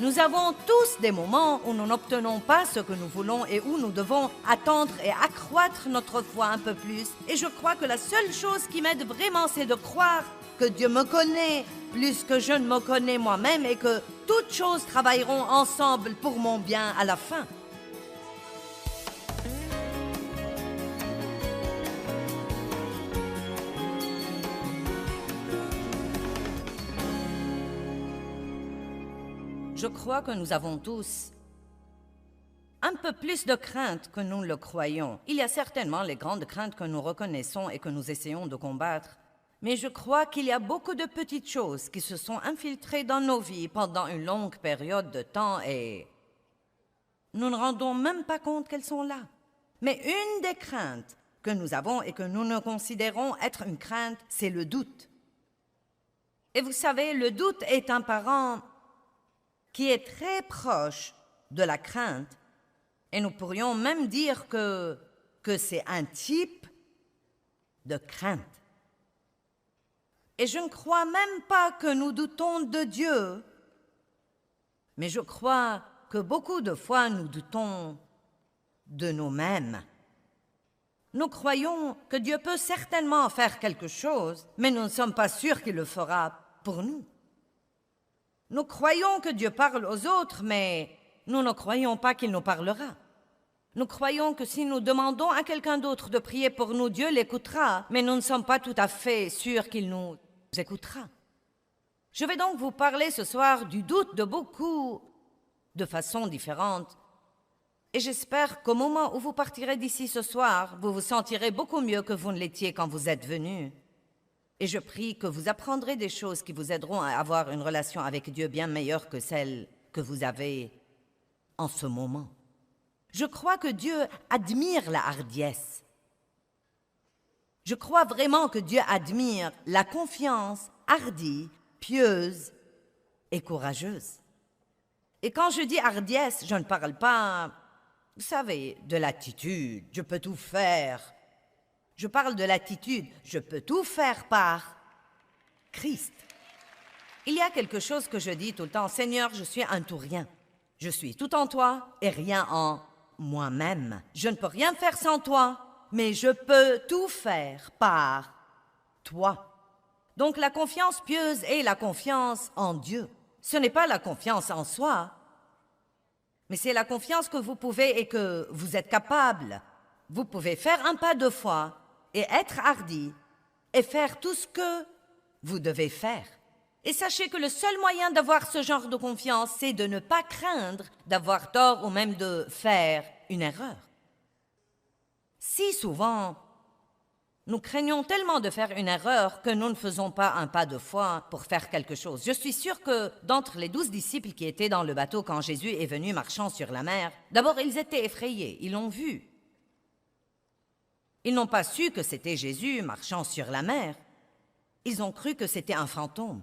Nous avons tous des moments où nous n'obtenons pas ce que nous voulons et où nous devons attendre et accroître notre foi un peu plus. Et je crois que la seule chose qui m'aide vraiment, c'est de croire que Dieu me connaît plus que je ne me connais moi-même et que toutes choses travailleront ensemble pour mon bien à la fin. Je crois que nous avons tous un peu plus de crainte que nous le croyons. Il y a certainement les grandes craintes que nous reconnaissons et que nous essayons de combattre. Mais je crois qu'il y a beaucoup de petites choses qui se sont infiltrées dans nos vies pendant une longue période de temps et nous ne rendons même pas compte qu'elles sont là. Mais une des craintes que nous avons et que nous ne considérons être une crainte, c'est le doute. Et vous savez, le doute est un parent qui est très proche de la crainte, et nous pourrions même dire que c'est un type de crainte. Et je ne crois même pas que nous doutons de Dieu, mais je crois que beaucoup de fois nous doutons de nous-mêmes. Nous croyons que Dieu peut certainement faire quelque chose, mais nous ne sommes pas sûrs qu'il le fera pour nous. Nous croyons que Dieu parle aux autres, mais nous ne croyons pas qu'il nous parlera. Nous croyons que si nous demandons à quelqu'un d'autre de prier pour nous, Dieu l'écoutera, mais nous ne sommes pas tout à fait sûrs qu'il nous écoutera. Je vais donc vous parler ce soir du doute de beaucoup de façons différentes. Et j'espère qu'au moment où vous partirez d'ici ce soir, vous vous sentirez beaucoup mieux que vous ne l'étiez quand vous êtes venus. Et je prie que vous apprendrez des choses qui vous aideront à avoir une relation avec Dieu bien meilleure que celle que vous avez en ce moment. Je crois que Dieu admire la hardiesse. Je crois vraiment que Dieu admire la confiance hardie, pieuse et courageuse. Et quand je dis hardiesse, je ne parle pas, vous savez, de l'attitude, je peux tout faire. Je parle de l'attitude, je peux tout faire par Christ. Il y a quelque chose que je dis tout le temps, Seigneur, je suis un tout rien. Je suis tout en toi et rien en moi-même. Je ne peux rien faire sans toi, mais je peux tout faire par toi. Donc la confiance pieuse est la confiance en Dieu. Ce n'est pas la confiance en soi, mais c'est la confiance que vous pouvez et que vous êtes capable. Vous pouvez faire un pas de foi et être hardi et faire tout ce que vous devez faire. Et sachez que le seul moyen d'avoir ce genre de confiance, c'est de ne pas craindre d'avoir tort ou même de faire une erreur. Si souvent, nous craignons tellement de faire une erreur que nous ne faisons pas un pas de foi pour faire quelque chose. Je suis sûre que d'entre les 12 disciples qui étaient dans le bateau quand Jésus est venu marchant sur la mer, d'abord ils étaient effrayés, ils l'ont vu. Ils n'ont pas su que c'était Jésus marchant sur la mer. Ils ont cru que c'était un fantôme.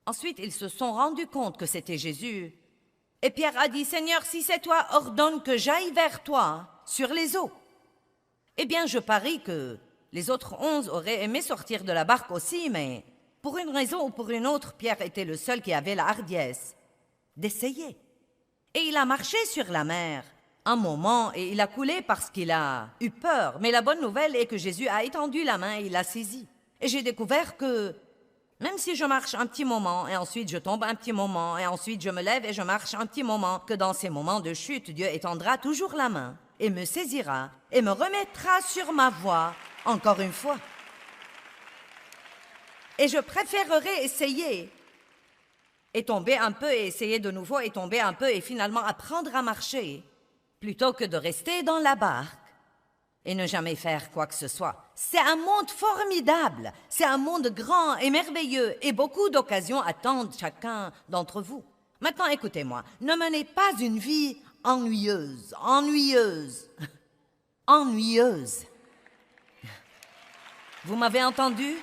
Ensuite, ils se sont rendus compte que c'était Jésus. Et Pierre a dit, « Seigneur, si c'est toi, ordonne que j'aille vers toi sur les eaux. » Eh bien, je parie que les autres 11 auraient aimé sortir de la barque aussi, mais pour une raison ou pour une autre, Pierre était le seul qui avait la hardiesse d'essayer. Et il a marché sur la mer un moment et il a coulé parce qu'il a eu peur. Mais la bonne nouvelle est que Jésus a étendu la main et il l'a saisi. Et j'ai découvert que même si je marche un petit moment et ensuite je tombe un petit moment et ensuite je me lève et je marche un petit moment, que dans ces moments de chute, Dieu étendra toujours la main et me saisira et me remettra sur ma voie encore une fois. Et je préférerais essayer et tomber un peu et essayer de nouveau et tomber un peu et finalement apprendre à marcher plutôt que de rester dans la barque et ne jamais faire quoi que ce soit. C'est un monde formidable, c'est un monde grand et merveilleux et beaucoup d'occasions attendent chacun d'entre vous. Maintenant, écoutez-moi, ne menez pas une vie ennuyeuse. Vous m'avez entendu?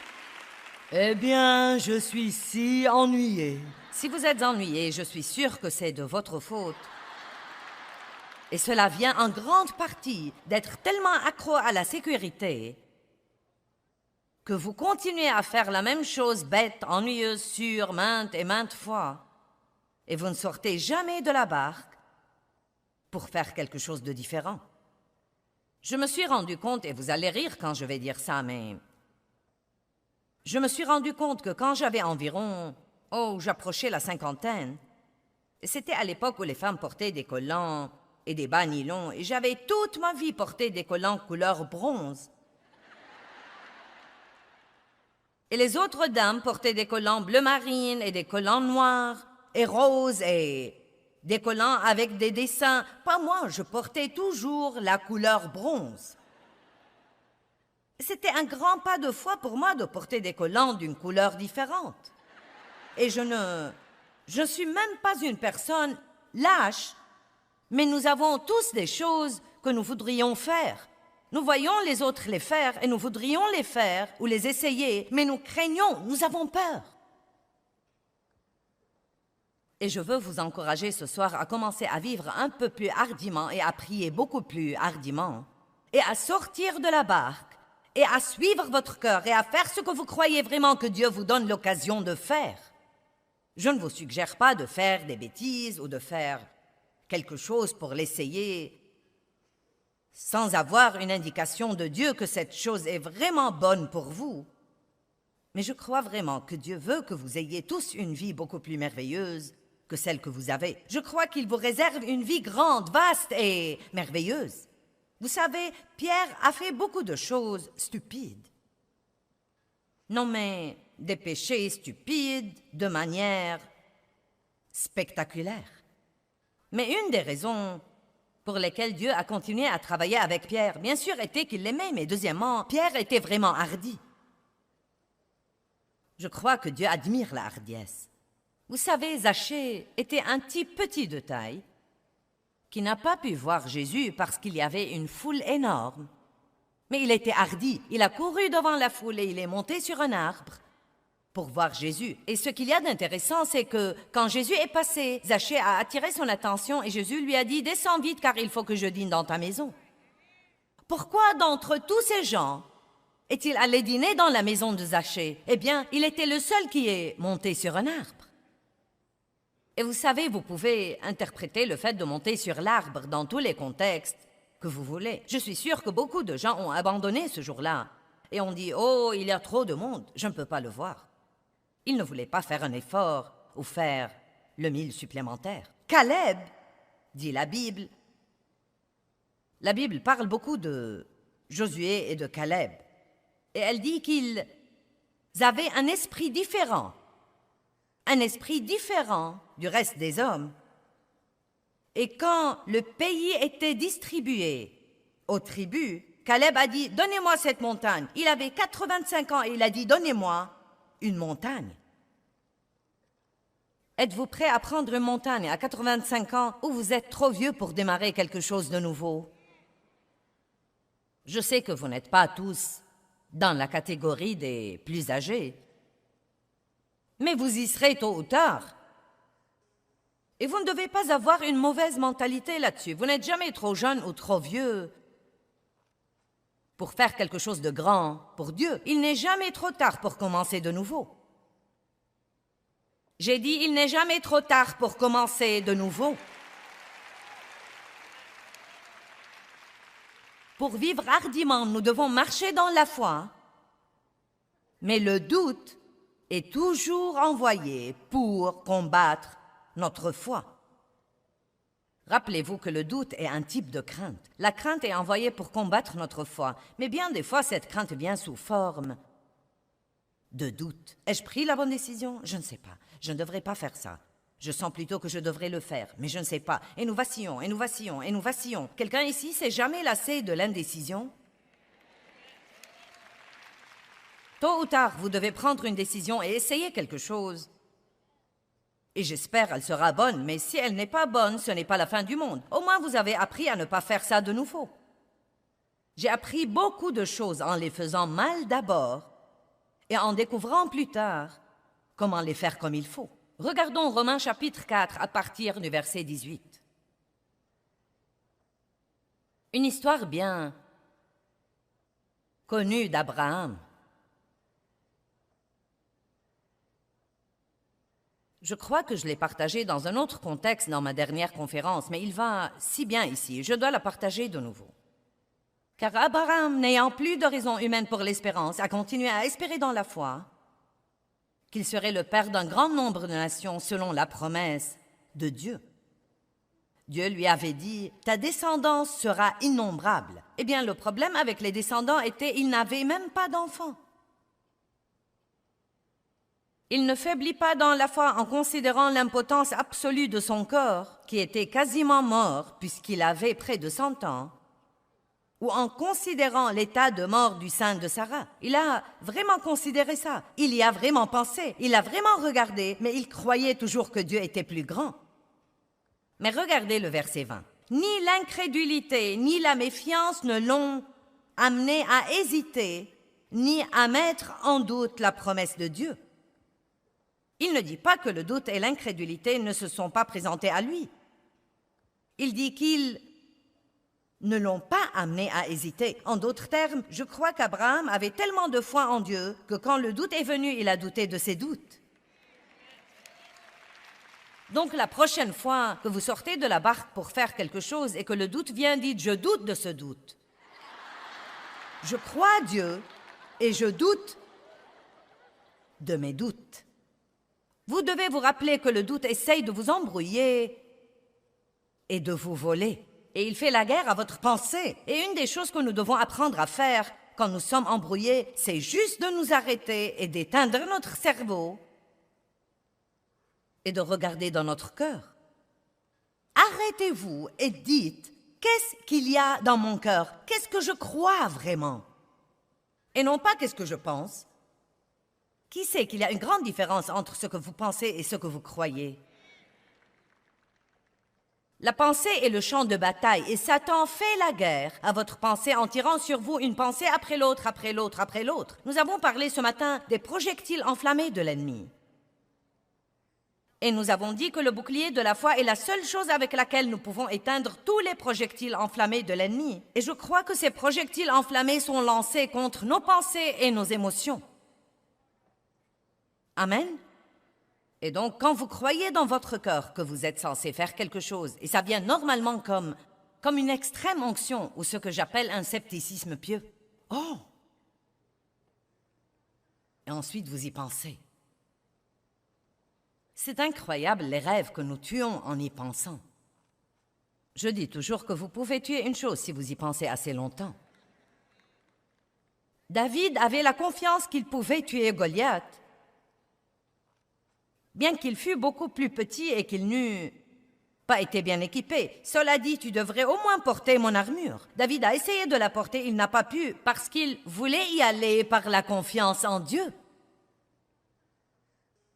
Eh bien, je suis si ennuyé. Si vous êtes ennuyé, je suis sûre que c'est de votre faute. Et cela vient en grande partie d'être tellement accro à la sécurité que vous continuez à faire la même chose bête, ennuyeuse, sûre, maintes et maintes fois. et vous ne sortez jamais de la barque pour faire quelque chose de différent. Je me suis rendu compte, et vous allez rire quand je vais dire ça, mais je me suis rendu compte que quand j'avais environ, j'approchais la cinquantaine, c'était à l'époque où les femmes portaient des collants et des bas nylons, et j'avais toute ma vie porté des collants couleur bronze. Et les autres dames portaient des collants bleu marine et des collants noirs et roses et des collants avec des dessins. Pas moi, je portais toujours la couleur bronze. C'était un grand pas de foi pour moi de porter des collants d'une couleur différente. Et je ne suis même pas une personne lâche, mais nous avons tous des choses que nous voudrions faire. Nous voyons les autres les faire et nous voudrions les faire ou les essayer, mais nous craignons, nous avons peur. Et je veux vous encourager ce soir à commencer à vivre un peu plus hardiment et à prier beaucoup plus hardiment et à sortir de la barque et à suivre votre cœur et à faire ce que vous croyez vraiment que Dieu vous donne l'occasion de faire. Je ne vous suggère pas de faire des bêtises ou de faire quelque chose pour l'essayer sans avoir une indication de Dieu que cette chose est vraiment bonne pour vous. Mais je crois vraiment que Dieu veut que vous ayez tous une vie beaucoup plus merveilleuse que celle que vous avez. Je crois qu'il vous réserve une vie grande, vaste et merveilleuse. Vous savez, Pierre a fait beaucoup de choses stupides. Non, mais des péchés stupides de manière spectaculaire. Mais une des raisons pour lesquelles Dieu a continué à travailler avec Pierre, bien sûr, était qu'il l'aimait, mais deuxièmement, Pierre était vraiment hardi. Je crois que Dieu admire la hardiesse. Vous savez, Zachée était un type petit de taille qui n'a pas pu voir Jésus parce qu'il y avait une foule énorme. Mais il était hardi, il a couru devant la foule et il est monté sur un arbre pour voir Jésus. Et ce qu'il y a d'intéressant, c'est que quand Jésus est passé, Zachée a attiré son attention et Jésus lui a dit « Descends vite car il faut que je dîne dans ta maison. » Pourquoi d'entre tous ces gens est-il allé dîner dans la maison de Zachée? Eh bien, il était le seul qui est monté sur un arbre. Et vous savez, vous pouvez interpréter le fait de monter sur l'arbre dans tous les contextes que vous voulez. Je suis sûre que beaucoup de gens ont abandonné ce jour-là et ont dit « Oh, il y a trop de monde, je ne peux pas le voir. » Ils ne voulaient pas faire un effort ou faire le mille supplémentaire. Caleb, dit la Bible parle beaucoup de Josué et de Caleb. Et elle dit qu'ils avaient un esprit différent du reste des hommes. Et quand le pays était distribué aux tribus, Caleb a dit « Donnez-moi cette montagne ». Il avait 85 ans et il a dit « Donnez-moi une montagne ». Êtes-vous prêt à prendre une montagne à 85 ans ou vous êtes trop vieux pour démarrer quelque chose de nouveau? Je sais que vous n'êtes pas tous dans la catégorie des plus âgés, mais vous y serez tôt ou tard. Et vous ne devez pas avoir une mauvaise mentalité là-dessus. Vous n'êtes jamais trop jeune ou trop vieux pour faire quelque chose de grand pour Dieu. Il n'est jamais trop tard pour commencer de nouveau. J'ai dit, il n'est jamais trop tard pour commencer de nouveau. Pour vivre hardiment, nous devons marcher dans la foi, mais le doute est toujours envoyé pour combattre notre foi. Rappelez-vous que le doute est un type de crainte. La crainte est envoyée pour combattre notre foi, mais bien des fois, cette crainte vient sous forme de doute. Ai-je pris la bonne décision? Je ne sais pas. Je ne devrais pas faire ça. Je sens plutôt que je devrais le faire, mais je ne sais pas. Et nous vacillons, et nous vacillons, et nous vacillons. Quelqu'un ici s'est jamais lassé de l'indécision? Tôt ou tard, vous devez prendre une décision et essayer quelque chose. Et j'espère qu'elle sera bonne, mais si elle n'est pas bonne, ce n'est pas la fin du monde. Au moins, vous avez appris à ne pas faire ça de nouveau. J'ai appris beaucoup de choses en les faisant mal d'abord et en découvrant plus tard comment les faire comme il faut. Regardons Romains chapitre 4 à partir du verset 18. Une histoire bien connue d'Abraham. Je crois que je l'ai partagé dans un autre contexte dans ma dernière conférence, mais il va si bien ici, je dois la partager de nouveau. Car Abraham, n'ayant plus de raison humaine pour l'espérance, a continué à espérer dans la foi qu'il serait le père d'un grand nombre de nations selon la promesse de Dieu. Dieu lui avait dit « Ta descendance sera innombrable ». Eh bien, le problème avec les descendants était qu'ils n'avaient même pas d'enfants. Il ne faiblit pas dans la foi en considérant l'impotence absolue de son corps, qui était quasiment mort puisqu'il avait près de 100 ans, ou en considérant l'état de mort du sein de Sarah. Il a vraiment considéré ça, il y a vraiment pensé, il a vraiment regardé, mais il croyait toujours que Dieu était plus grand. Mais regardez le verset 20. Ni l'incrédulité, ni la méfiance ne l'ont amené à hésiter, ni à mettre en doute la promesse de Dieu. Il ne dit pas que le doute et l'incrédulité ne se sont pas présentés à lui. Il dit qu'ils ne l'ont pas amené à hésiter. En d'autres termes, je crois qu'Abraham avait tellement de foi en Dieu que quand le doute est venu, il a douté de ses doutes. Donc la prochaine fois que vous sortez de la barque pour faire quelque chose et que le doute vient, dites « Je doute de ce doute. Je crois à Dieu et je doute de mes doutes. » Vous devez vous rappeler que le doute essaye de vous embrouiller et de vous voler. Et il fait la guerre à votre pensée. Et une des choses que nous devons apprendre à faire quand nous sommes embrouillés, c'est juste de nous arrêter et d'éteindre notre cerveau et de regarder dans notre cœur. Arrêtez-vous et dites, qu'est-ce qu'il y a dans mon cœur? Qu'est-ce que je crois vraiment? Et non pas qu'est-ce que je pense. Qui sait qu'il y a une grande différence entre ce que vous pensez et ce que vous croyez? La pensée est le champ de bataille et Satan fait la guerre à votre pensée en tirant sur vous une pensée après l'autre, après l'autre, après l'autre. Nous avons parlé ce matin des projectiles enflammés de l'ennemi. Et nous avons dit que le bouclier de la foi est la seule chose avec laquelle nous pouvons éteindre tous les projectiles enflammés de l'ennemi. Et je crois que ces projectiles enflammés sont lancés contre nos pensées et nos émotions. Amen. Et donc, quand vous croyez dans votre cœur que vous êtes censé faire quelque chose, et ça vient normalement comme une extrême onction ou ce que j'appelle un scepticisme pieux. Oh! Et ensuite, vous y pensez. C'est incroyable les rêves que nous tuons en y pensant. Je dis toujours que vous pouvez tuer une chose si vous y pensez assez longtemps. David avait la confiance qu'il pouvait tuer Goliath, bien qu'il fût beaucoup plus petit et qu'il n'eût pas été bien équipé. Cela dit, tu devrais au moins porter mon armure. David a essayé de la porter, il n'a pas pu, parce qu'il voulait y aller par la confiance en Dieu.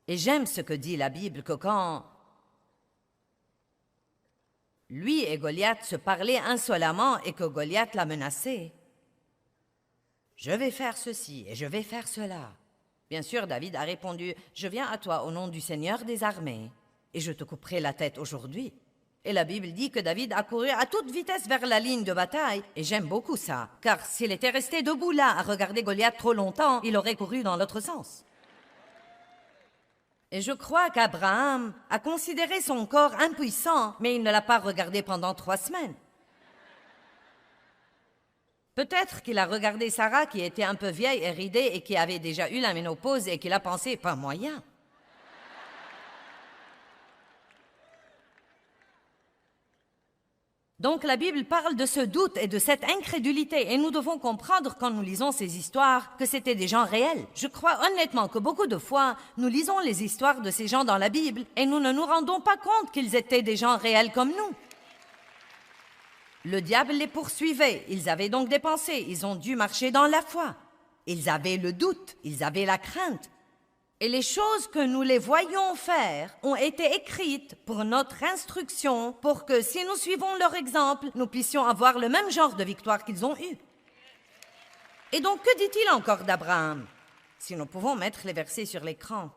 Et j'aime ce que dit la Bible, que quand lui et Goliath se parlaient insolemment et que Goliath l'a menacé, « Je vais faire ceci et je vais faire cela. » Bien sûr, David a répondu, « Je viens à toi au nom du Seigneur des armées, et je te couperai la tête aujourd'hui. » Et la Bible dit que David a couru à toute vitesse vers la ligne de bataille, et j'aime beaucoup ça, car s'il était resté debout là à regarder Goliath trop longtemps, il aurait couru dans l'autre sens. Et je crois qu'Abraham a considéré son corps impuissant, mais il ne l'a pas regardé pendant 3 semaines. Peut-être qu'il a regardé Sarah qui était un peu vieille et ridée et qui avait déjà eu la ménopause et qu'il a pensé « pas moyen ». Donc la Bible parle de ce doute et de cette incrédulité et nous devons comprendre quand nous lisons ces histoires que c'était des gens réels. Je crois honnêtement que beaucoup de fois, nous lisons les histoires de ces gens dans la Bible et nous ne nous rendons pas compte qu'ils étaient des gens réels comme nous. Le diable les poursuivait, ils avaient donc des pensées, ils ont dû marcher dans la foi. Ils avaient le doute, ils avaient la crainte. Et les choses que nous les voyons faire ont été écrites pour notre instruction, pour que si nous suivons leur exemple, nous puissions avoir le même genre de victoire qu'ils ont eu. Et donc, que dit-il encore d'Abraham? Si nous pouvons mettre les versets sur l'écran.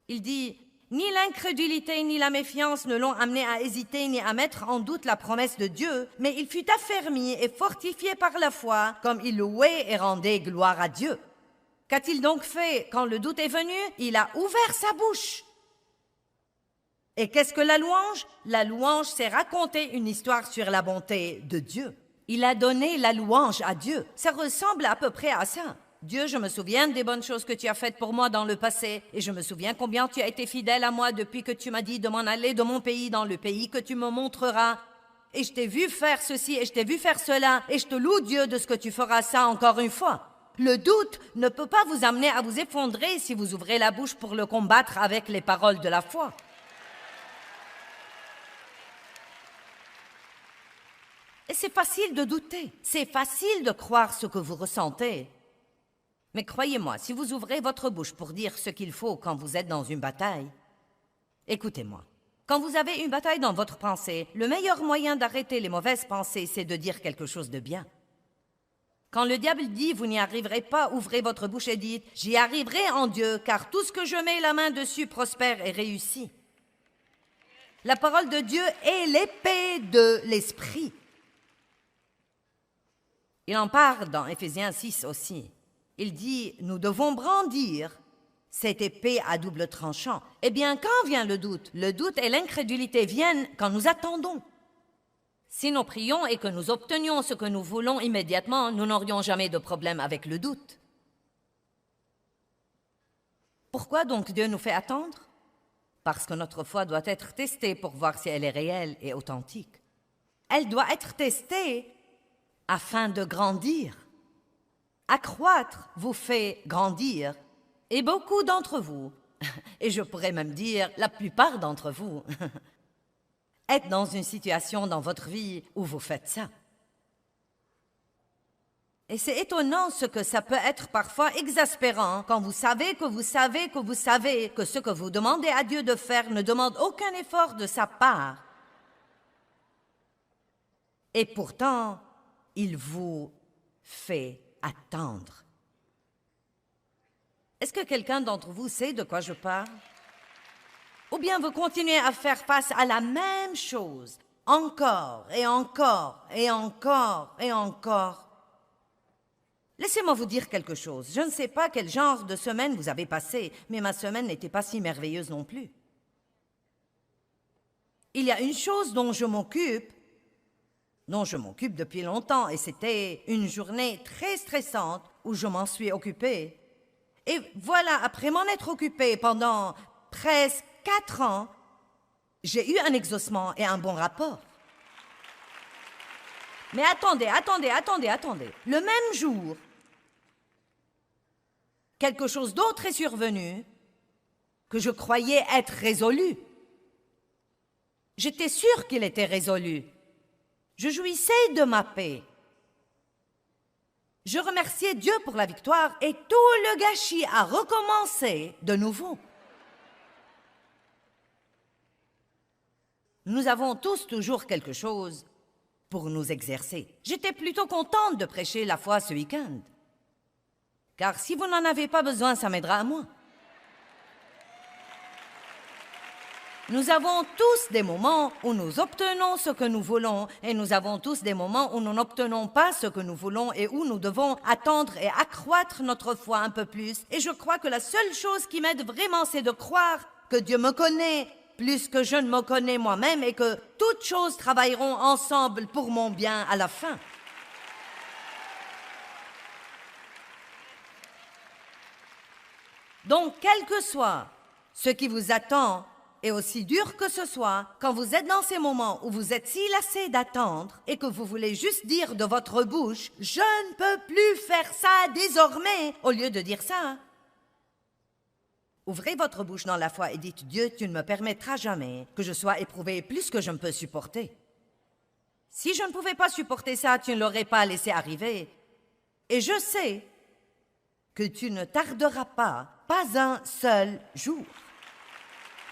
Il dit « Ni l'incrédulité ni la méfiance ne l'ont amené à hésiter ni à mettre en doute la promesse de Dieu, mais il fut affermi et fortifié par la foi, comme il louait et rendait gloire à Dieu. » Qu'a-t-il donc fait? Quand le doute est venu, il a ouvert sa bouche. Et qu'est-ce que la louange? La louange, c'est raconter une histoire sur la bonté de Dieu. Il a donné la louange à Dieu. Ça ressemble à peu près à ça. Dieu, je me souviens des bonnes choses que tu as faites pour moi dans le passé, et je me souviens combien tu as été fidèle à moi depuis que tu m'as dit de m'en aller de mon pays dans le pays que tu me montreras. Et je t'ai vu faire ceci, et je t'ai vu faire cela, et je te loue Dieu de ce que tu feras ça encore une fois. Le doute ne peut pas vous amener à vous effondrer si vous ouvrez la bouche pour le combattre avec les paroles de la foi. Et c'est facile de douter, c'est facile de croire ce que vous ressentez. Mais croyez-moi, si vous ouvrez votre bouche pour dire ce qu'il faut quand vous êtes dans une bataille, écoutez-moi, quand vous avez une bataille dans votre pensée, le meilleur moyen d'arrêter les mauvaises pensées, c'est de dire quelque chose de bien. Quand le diable dit « vous n'y arriverez pas », ouvrez votre bouche et dites « j'y arriverai en Dieu, car tout ce que je mets la main dessus prospère et réussit ». La parole de Dieu est l'épée de l'esprit. Il en parle dans Éphésiens 6 aussi. Il dit « Nous devons brandir cette épée à double tranchant ». Eh bien, quand vient le doute? Le doute et l'incrédulité viennent quand nous attendons. Si nous prions et que nous obtenions ce que nous voulons immédiatement, nous n'aurions jamais de problème avec le doute. Pourquoi donc Dieu nous fait attendre? Parce que notre foi doit être testée pour voir si elle est réelle et authentique. Elle doit être testée afin de grandir. Accroître vous fait grandir, et beaucoup d'entre vous, et je pourrais même dire la plupart d'entre vous, êtes dans une situation dans votre vie où vous faites ça. Et c'est étonnant ce que ça peut être parfois exaspérant quand vous savez que vous savez que vous savez que ce que vous demandez à Dieu de faire ne demande aucun effort de sa part. Et pourtant, il vous fait attendre. Est-ce que quelqu'un d'entre vous sait de quoi je parle? Ou bien vous continuez à faire face à la même chose, encore et encore et encore et encore? Laissez-moi vous dire quelque chose. Je ne sais pas quel genre de semaine vous avez passé, mais ma semaine n'était pas si merveilleuse non plus. Il y a une chose dont je m'occupe depuis longtemps, et c'était une journée très stressante où je m'en suis occupée. Et voilà, après m'en être occupée pendant presque 4 ans, j'ai eu un exaucement et un bon rapport. Mais attendez. Le même jour, quelque chose d'autre est survenu que je croyais être résolu. J'étais sûre qu'il était résolu. Je jouissais de ma paix. Je remerciais Dieu pour la victoire et tout le gâchis a recommencé de nouveau. Nous avons tous toujours quelque chose pour nous exercer. J'étais plutôt contente de prêcher la foi ce week-end. Car si vous n'en avez pas besoin, ça m'aidera à moi. Nous avons tous des moments où nous obtenons ce que nous voulons et nous avons tous des moments où nous n'obtenons pas ce que nous voulons et où nous devons attendre et accroître notre foi un peu plus. Et je crois que la seule chose qui m'aide vraiment, c'est de croire que Dieu me connaît plus que je ne me connais moi-même et que toutes choses travailleront ensemble pour mon bien à la fin. Donc, quel que soit ce qui vous attend, et aussi dur que ce soit, quand vous êtes dans ces moments où vous êtes si lassé d'attendre et que vous voulez juste dire de votre bouche « Je ne peux plus faire ça désormais » au lieu de dire ça. Ouvrez votre bouche dans la foi et dites « Dieu, tu ne me permettras jamais que je sois éprouvé plus que je ne peux supporter. Si je ne pouvais pas supporter ça, tu ne l'aurais pas laissé arriver. Et je sais que tu ne tarderas pas un seul jour. »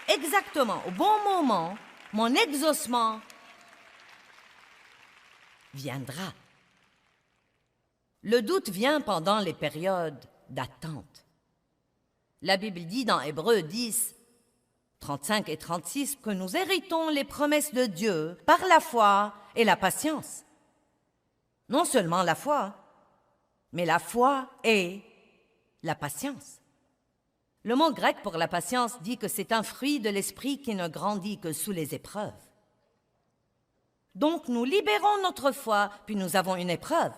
Exactement, au bon moment, mon exaucement viendra. Le doute vient pendant les périodes d'attente. La Bible dit dans Hébreux 10, 35 et 36 que nous héritons les promesses de Dieu par la foi et la patience. Non seulement la foi, mais la foi et la patience. Le mot grec pour la patience dit que c'est un fruit de l'esprit qui ne grandit que sous les épreuves. Donc nous libérons notre foi, puis nous avons une épreuve.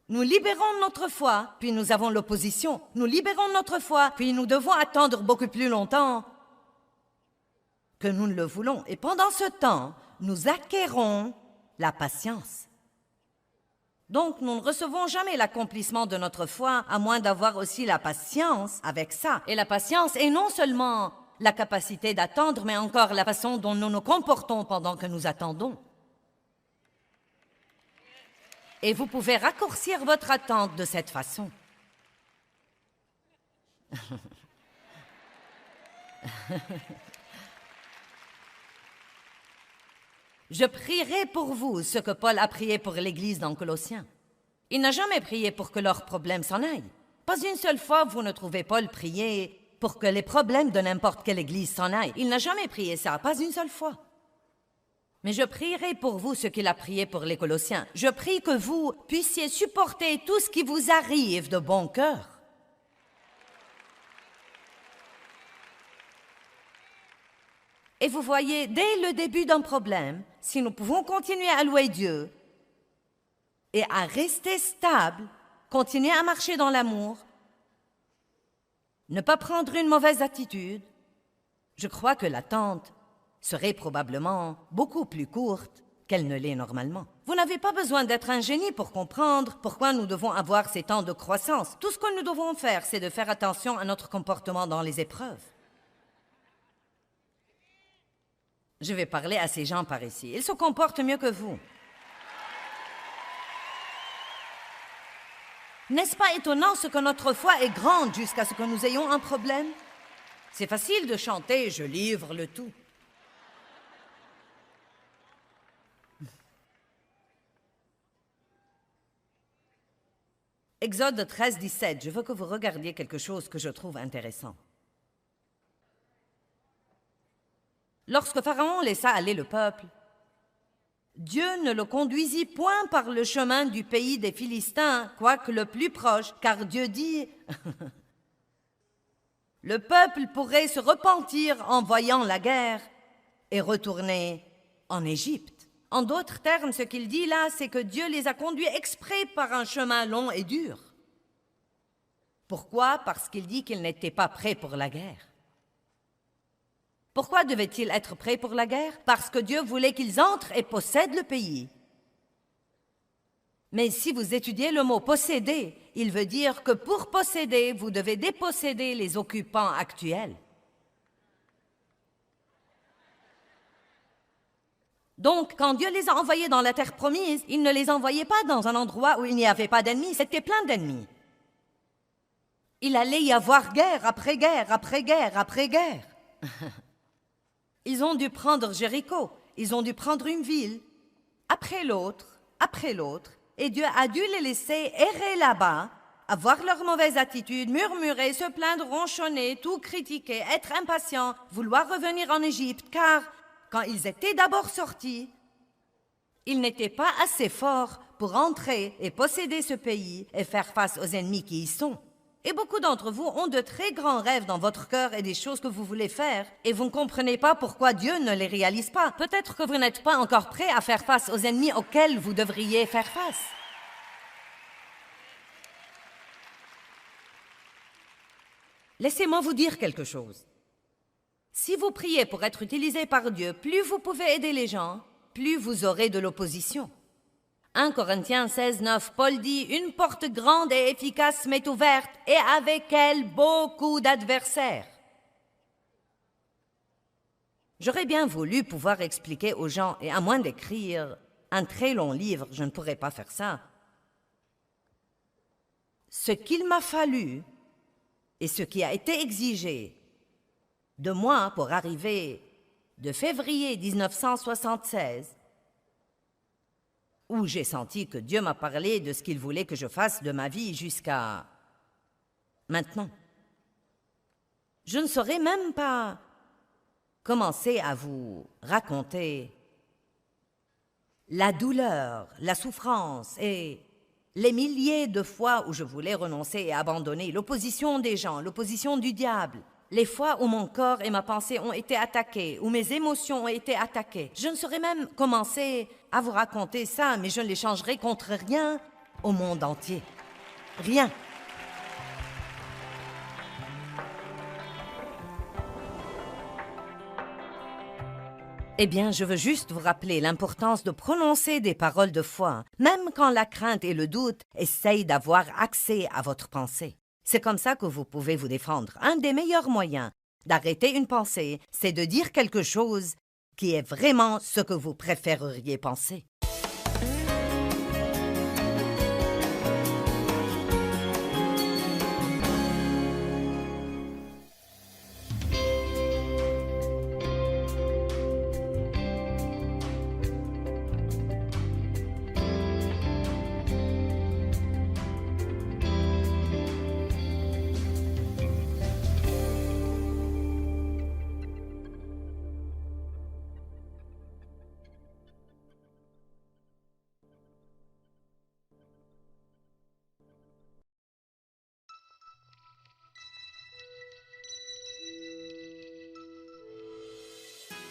Nous libérons notre foi, puis nous avons l'opposition. Nous libérons notre foi, puis nous devons attendre beaucoup plus longtemps que nous ne le voulons. Et pendant ce temps, nous acquérons la patience. Donc, nous ne recevons jamais l'accomplissement de notre foi, à moins d'avoir aussi la patience avec ça. Et la patience est non seulement la capacité d'attendre, mais encore la façon dont nous nous comportons pendant que nous attendons. Et vous pouvez raccourcir votre attente de cette façon. Je prierai pour vous ce que Paul a prié pour l'Église dans Colossiens. Il n'a jamais prié pour que leurs problèmes s'en aillent. Pas une seule fois vous ne trouvez Paul prier pour que les problèmes de n'importe quelle Église s'en aillent. Il n'a jamais prié ça, pas une seule fois. Mais je prierai pour vous ce qu'il a prié pour les Colossiens. Je prie que vous puissiez supporter tout ce qui vous arrive de bon cœur. Et vous voyez, dès le début d'un problème, si nous pouvons continuer à louer Dieu et à rester stable, continuer à marcher dans l'amour, ne pas prendre une mauvaise attitude, je crois que l'attente serait probablement beaucoup plus courte qu'elle ne l'est normalement. Vous n'avez pas besoin d'être un génie pour comprendre pourquoi nous devons avoir ces temps de croissance. Tout ce que nous devons faire, c'est de faire attention à notre comportement dans les épreuves. Je vais parler à ces gens par ici. Ils se comportent mieux que vous. N'est-ce pas étonnant ce que notre foi est grande jusqu'à ce que nous ayons un problème? C'est facile de chanter « Je livre le tout ». Exode 13, 17, je veux que vous regardiez quelque chose que je trouve intéressant. Lorsque Pharaon laissa aller le peuple, Dieu ne le conduisit point par le chemin du pays des Philistins, quoique le plus proche, car Dieu dit « Le peuple pourrait se repentir en voyant la guerre et retourner en Égypte. » En d'autres termes, ce qu'il dit là, c'est que Dieu les a conduits exprès par un chemin long et dur. Pourquoi? Parce qu'il dit qu'ils n'étaient pas prêts pour la guerre. Pourquoi devaient-ils être prêts pour la guerre? Parce que Dieu voulait qu'ils entrent et possèdent le pays. Mais si vous étudiez le mot « posséder », il veut dire que pour posséder, vous devez déposséder les occupants actuels. Donc, quand Dieu les a envoyés dans la terre promise, il ne les envoyait pas dans un endroit où il n'y avait pas d'ennemis, c'était plein d'ennemis. Il allait y avoir guerre après guerre, après guerre, après guerre. Ils ont dû prendre Jéricho, ils ont dû prendre une ville, après l'autre, et Dieu a dû les laisser errer là-bas, avoir leur mauvaise attitude, murmurer, se plaindre, ronchonner, tout critiquer, être impatients, vouloir revenir en Égypte, car quand ils étaient d'abord sortis, ils n'étaient pas assez forts pour entrer et posséder ce pays et faire face aux ennemis qui y sont. Et beaucoup d'entre vous ont de très grands rêves dans votre cœur et des choses que vous voulez faire, et vous ne comprenez pas pourquoi Dieu ne les réalise pas. Peut-être que vous n'êtes pas encore prêt à faire face aux ennemis auxquels vous devriez faire face. Laissez-moi vous dire quelque chose. Si vous priez pour être utilisé par Dieu, plus vous pouvez aider les gens, plus vous aurez de l'opposition. 1 Corinthiens 16, 9, Paul dit « Une porte grande et efficace m'est ouverte, et avec elle beaucoup d'adversaires. » J'aurais bien voulu pouvoir expliquer aux gens, et à moins d'écrire un très long livre, je ne pourrais pas faire ça, ce qu'il m'a fallu et ce qui a été exigé de moi pour arriver de février 1976, où j'ai senti que Dieu m'a parlé de ce qu'il voulait que je fasse de ma vie jusqu'à maintenant. Je ne saurais même pas commencer à vous raconter la douleur, la souffrance et Les milliers de fois où je voulais renoncer et abandonner, l'opposition des gens, l'opposition du diable, les fois où mon corps et ma pensée ont été attaqués, où mes émotions ont été attaquées. Je ne saurais même commencer à vous raconter ça, mais je ne l'échangerai contre rien au monde entier. Rien. Eh bien, je veux juste vous rappeler l'importance de prononcer des paroles de foi, même quand la crainte et le doute essayent d'avoir accès à votre pensée. C'est comme ça que vous pouvez vous défendre. Un des meilleurs moyens d'arrêter une pensée, c'est de dire quelque chose qui est vraiment ce que vous préféreriez penser.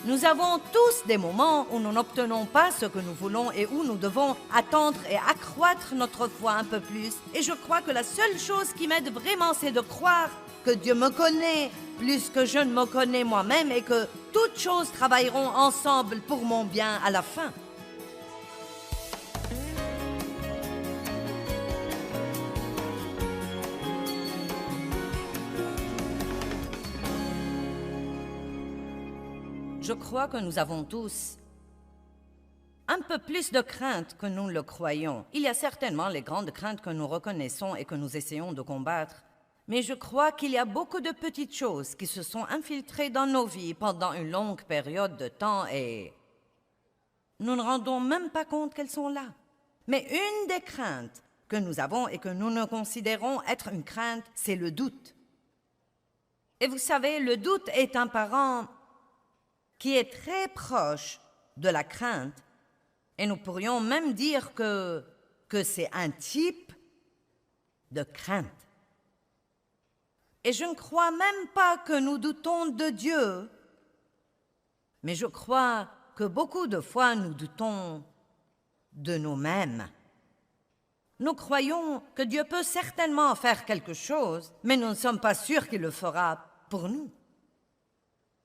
Nous avons tous des moments où nous n'obtenons pas ce que nous voulons et où nous devons attendre et accroître notre foi un peu plus. Et je crois que la seule chose qui m'aide vraiment, c'est de croire que Dieu me connaît plus que je ne me connais moi-même et que toutes choses travailleront ensemble pour mon bien à la fin. Je crois que nous avons tous un peu plus de crainte que nous le croyons. Il y a certainement les grandes craintes que nous reconnaissons et que nous essayons de combattre. Mais je crois qu'il y a beaucoup de petites choses qui se sont infiltrées dans nos vies pendant une longue période de temps et nous ne rendons même pas compte qu'elles sont là. Mais une des craintes que nous avons et que nous ne considérons être une crainte, c'est le doute. Et vous savez, le doute est un parent qui est très proche de la crainte, et nous pourrions même dire que c'est un type de crainte. Et je ne crois même pas que nous doutons de Dieu, mais je crois que beaucoup de fois nous doutons de nous-mêmes. Nous croyons que Dieu peut certainement faire quelque chose, mais nous ne sommes pas sûrs qu'il le fera pour nous.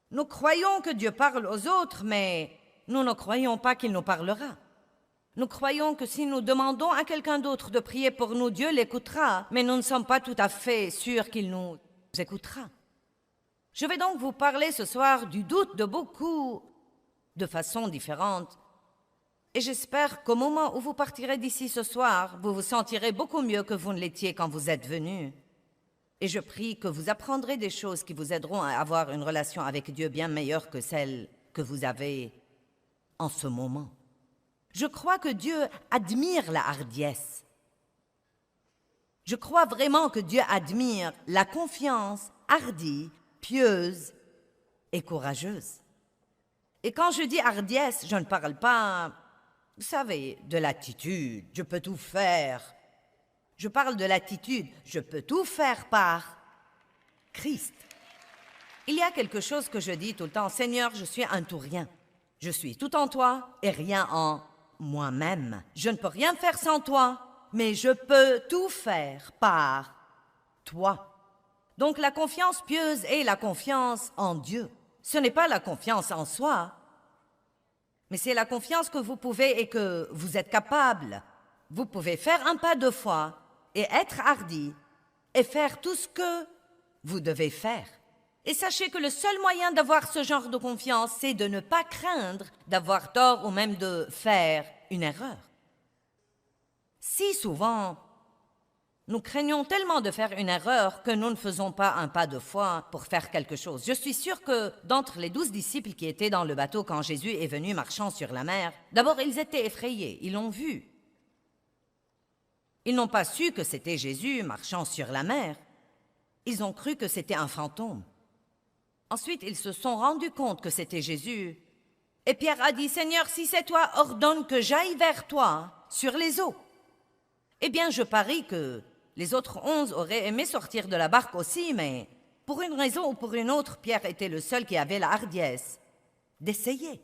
Nous croyons que Dieu parle aux autres, mais nous ne croyons pas qu'il nous parlera. Nous croyons que si nous demandons à quelqu'un d'autre de prier pour nous, Dieu l'écoutera, mais nous ne sommes pas tout à fait sûrs qu'il nous écoutera. Je vais donc vous parler ce soir du doute de beaucoup de façons différentes. Et j'espère qu'au moment où vous partirez d'ici ce soir, vous vous sentirez beaucoup mieux que vous ne l'étiez quand vous êtes venus. Et je prie que vous apprendrez des choses qui vous aideront à avoir une relation avec Dieu bien meilleure que celle que vous avez en ce moment. Je crois que Dieu admire la hardiesse. Je crois vraiment que Dieu admire la confiance hardie, pieuse et courageuse. Et quand je dis hardiesse, je ne parle pas, vous savez, de l'attitude, je peux tout faire. Je parle de l'attitude, je peux tout faire par Christ. Il y a quelque chose que je dis tout le temps, Seigneur, je suis un tout rien. Je suis tout en toi et rien en moi-même. Je ne peux rien faire sans toi, mais je peux tout faire par toi. Donc la confiance pieuse est la confiance en Dieu. Ce n'est pas la confiance en soi, mais c'est la confiance que vous pouvez et que vous êtes capable. Vous pouvez faire un pas de foi et être hardi et faire tout ce que vous devez faire. Et sachez que le seul moyen d'avoir ce genre de confiance, c'est de ne pas craindre d'avoir tort ou même de faire une erreur. Si souvent, nous craignons tellement de faire une erreur que nous ne faisons pas un pas de foi pour faire quelque chose. Je suis sûre que d'entre les 12 disciples qui étaient dans le bateau quand Jésus est venu marchant sur la mer, d'abord ils étaient effrayés, ils l'ont vu. Ils n'ont pas su que c'était Jésus marchant sur la mer. Ils ont cru que c'était un fantôme. Ensuite, ils se sont rendus compte que c'était Jésus. Et Pierre a dit, « Seigneur, si c'est toi, ordonne que j'aille vers toi sur les eaux. » Eh bien, je parie que les autres 11 auraient aimé sortir de la barque aussi, mais pour une raison ou pour une autre, Pierre était le seul qui avait la hardiesse d'essayer.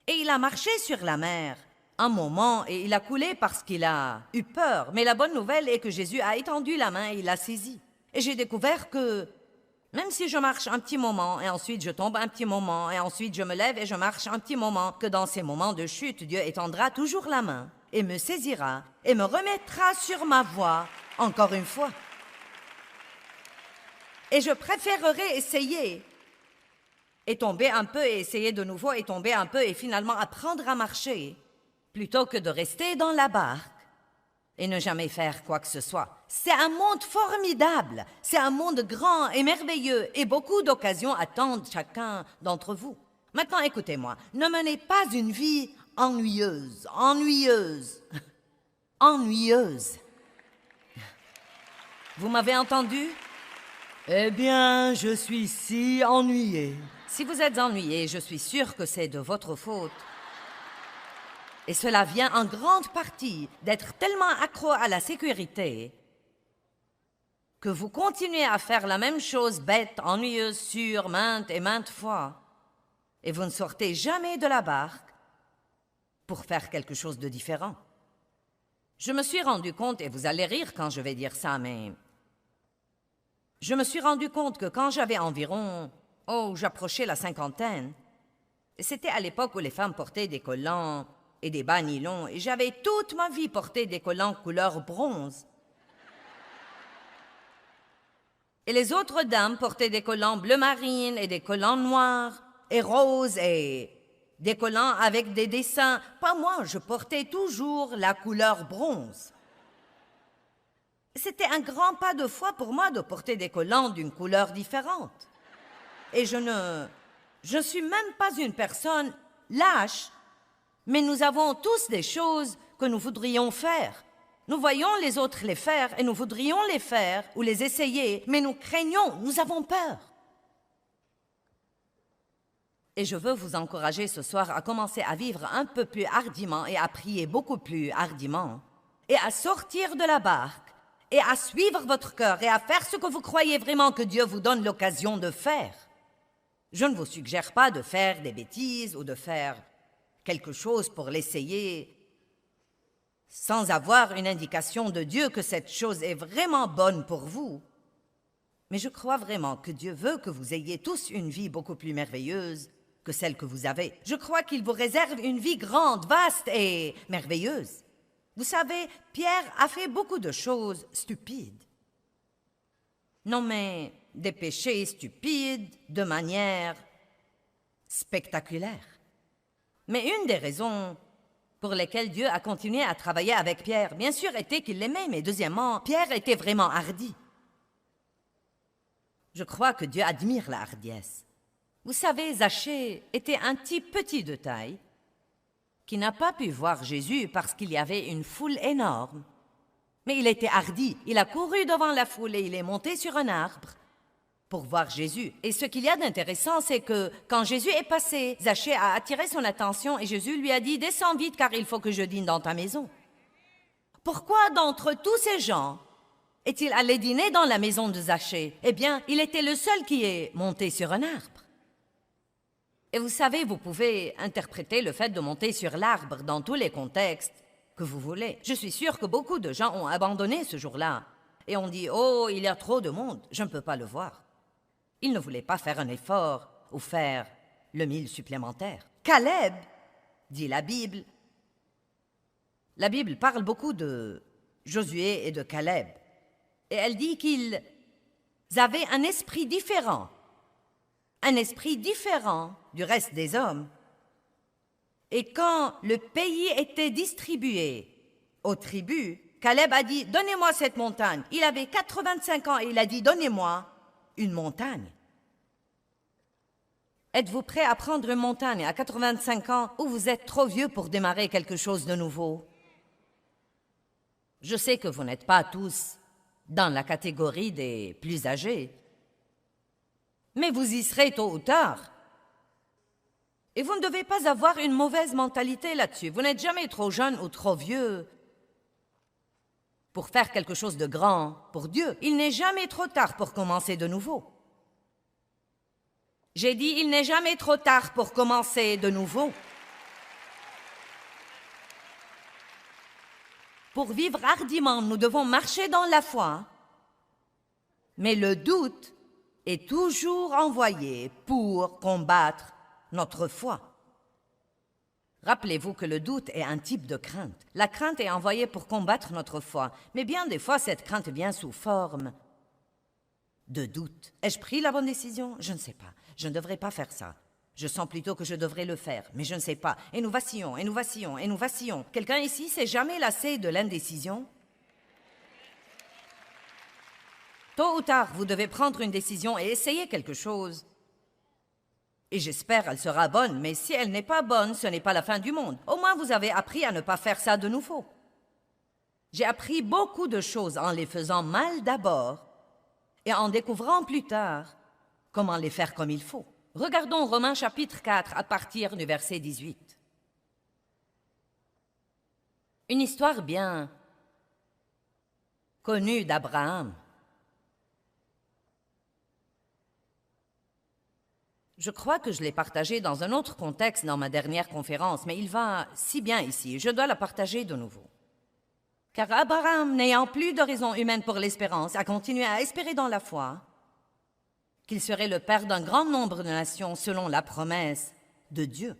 Et il a marché sur la mer un moment et il a coulé parce qu'il a eu peur. Mais la bonne nouvelle est que Jésus a étendu la main et il l'a saisi. Et j'ai découvert que même si je marche un petit moment et ensuite je tombe un petit moment et ensuite je me lève et je marche un petit moment, que dans ces moments de chute, Dieu étendra toujours la main et me saisira et me remettra sur ma voie encore une fois. Et je préférerais essayer et tomber un peu et essayer de nouveau et tomber un peu et finalement apprendre à marcher plutôt que de rester dans la barque et ne jamais faire quoi que ce soit. C'est un monde formidable, c'est un monde grand et merveilleux et beaucoup d'occasions attendent chacun d'entre vous. Maintenant, écoutez-moi, ne menez pas une vie ennuyeuse. Vous m'avez entendu? Eh bien, je suis si ennuyé. Si vous êtes ennuyé, je suis sûre que c'est de votre faute. Et cela vient en grande partie d'être tellement accro à la sécurité que vous continuez à faire la même chose bête, ennuyeuse, sûre, maintes et maintes fois. Et vous ne sortez jamais de la barque pour faire quelque chose de différent. Je me suis rendu compte, et vous allez rire quand je vais dire ça, mais je me suis rendu compte que quand j'avais environ, j'approchais la cinquantaine, c'était à l'époque où les femmes portaient des collants et des bas nylons, et j'avais toute ma vie porté des collants couleur bronze. Et les autres dames portaient des collants bleu marine et des collants noirs et roses et des collants avec des dessins. Pas moi, je portais toujours la couleur bronze. C'était un grand pas de foi pour moi de porter des collants d'une couleur différente. Et je ne suis même pas une personne lâche, mais nous avons tous des choses que nous voudrions faire. Nous voyons les autres les faire et nous voudrions les faire ou les essayer, mais nous craignons, nous avons peur. Et je veux vous encourager ce soir à commencer à vivre un peu plus hardiment et à prier beaucoup plus hardiment et à sortir de la barque et à suivre votre cœur et à faire ce que vous croyez vraiment que Dieu vous donne l'occasion de faire. Je ne vous suggère pas de faire des bêtises ou de faire quelque chose pour l'essayer sans avoir une indication de Dieu que cette chose est vraiment bonne pour vous. Mais je crois vraiment que Dieu veut que vous ayez tous une vie beaucoup plus merveilleuse que celle que vous avez. Je crois qu'il vous réserve une vie grande, vaste et merveilleuse. Vous savez, Pierre a fait beaucoup de choses stupides. Non, mais des péchés stupides de manière spectaculaire. Mais une des raisons pour lesquelles Dieu a continué à travailler avec Pierre, bien sûr, était qu'il l'aimait, mais deuxièmement, Pierre était vraiment hardi. Je crois que Dieu admire la hardiesse. Vous savez, Zachée était un type petit de taille qui n'a pas pu voir Jésus parce qu'il y avait une foule énorme. Mais il était hardi, il a couru devant la foule et il est monté sur un arbre pour voir Jésus. Et ce qu'il y a d'intéressant, c'est que quand Jésus est passé, Zachée a attiré son attention et Jésus lui a dit « Descends vite car il faut que je dîne dans ta maison. » Pourquoi d'entre tous ces gens est-il allé dîner dans la maison de Zachée? Eh bien, il était le seul qui est monté sur un arbre. Et vous savez, vous pouvez interpréter le fait de monter sur l'arbre dans tous les contextes que vous voulez. Je suis sûre que beaucoup de gens ont abandonné ce jour-là et ont dit « Oh, il y a trop de monde, je ne peux pas le voir. » Ils ne voulaient pas faire un effort ou faire le mille supplémentaire. Caleb, dit la Bible. La Bible parle beaucoup de Josué et de Caleb. Et elle dit qu'ils avaient un esprit différent du reste des hommes. Et quand le pays était distribué aux tribus, Caleb a dit « Donnez-moi cette montagne ». Il avait 85 ans et il a dit « Donnez-moi une montagne ». Êtes-vous prêt à prendre une montagne à 85 ans ou vous êtes trop vieux pour démarrer quelque chose de nouveau? Je sais que vous n'êtes pas tous dans la catégorie des plus âgés, mais vous y serez tôt ou tard. Et vous ne devez pas avoir une mauvaise mentalité là-dessus. Vous n'êtes jamais trop jeune ou trop vieux pour faire quelque chose de grand pour Dieu. Il n'est jamais trop tard pour commencer de nouveau. J'ai dit, il n'est jamais trop tard pour commencer de nouveau. Pour vivre hardiment, nous devons marcher dans la foi. Mais le doute est toujours envoyé pour combattre notre foi. Rappelez-vous que le doute est un type de crainte. La crainte est envoyée pour combattre notre foi, mais bien des fois, cette crainte vient sous forme de doute. Ai-je pris la bonne décision? Je ne sais pas. Je ne devrais pas faire ça. Je sens plutôt que je devrais le faire, mais je ne sais pas. Et nous vacillons, et nous vacillons, et nous vacillons. Quelqu'un ici s'est jamais lassé de l'indécision? Tôt ou tard, vous devez prendre une décision et essayer quelque chose. Et j'espère qu'elle sera bonne, mais si elle n'est pas bonne, ce n'est pas la fin du monde. Au moins, vous avez appris à ne pas faire ça de nouveau. J'ai appris beaucoup de choses en les faisant mal d'abord et en découvrant plus tard comment les faire comme il faut. Regardons Romains chapitre 4 à partir du verset 18. Une histoire bien connue d'Abraham. Je crois que je l'ai partagé dans un autre contexte dans ma dernière conférence, mais il va si bien ici, je dois la partager de nouveau. Car Abraham, n'ayant plus de raison humaine pour l'espérance, a continué à espérer dans la foi qu'il serait le père d'un grand nombre de nations selon la promesse de Dieu.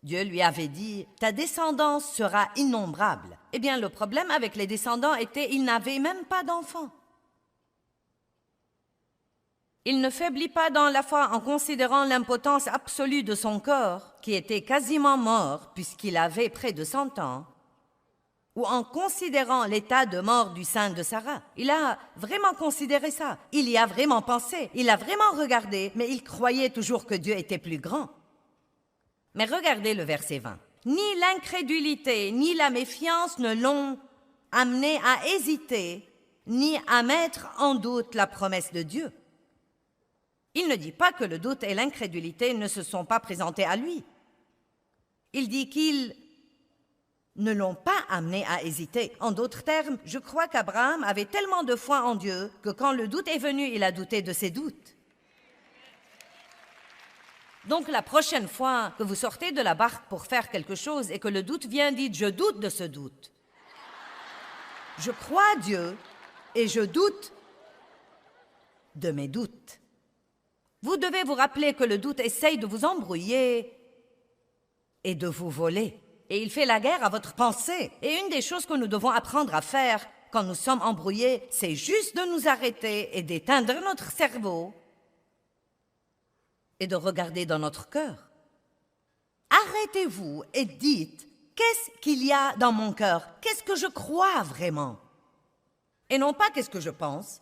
Dieu lui avait dit « Ta descendance sera innombrable ». Eh bien, le problème avec les descendants était qu'ils n'avaient même pas d'enfants. Il ne faiblit pas dans la foi en considérant l'impotence absolue de son corps, qui était quasiment mort puisqu'il avait près de 100 ans, ou en considérant l'état de mort du sein de Sarah. Il a vraiment considéré ça, il y a vraiment pensé, il a vraiment regardé, mais il croyait toujours que Dieu était plus grand. Mais regardez le verset 20. Ni l'incrédulité, ni la méfiance ne l'ont amené à hésiter, ni à mettre en doute la promesse de Dieu. Il ne dit pas que le doute et l'incrédulité ne se sont pas présentés à lui. Il dit qu'ils ne l'ont pas amené à hésiter. En d'autres termes, je crois qu'Abraham avait tellement de foi en Dieu que quand le doute est venu, il a douté de ses doutes. Donc la prochaine fois que vous sortez de la barque pour faire quelque chose et que le doute vient, dites « Je doute de ce doute. Je crois à Dieu et je doute de mes doutes. » Vous devez vous rappeler que le doute essaye de vous embrouiller et de vous voler. Et il fait la guerre à votre pensée. Et une des choses que nous devons apprendre à faire quand nous sommes embrouillés, c'est juste de nous arrêter et d'éteindre notre cerveau et de regarder dans notre cœur. Arrêtez-vous et dites, qu'est-ce qu'il y a dans mon cœur? Qu'est-ce que je crois vraiment? Et non pas qu'est-ce que je pense.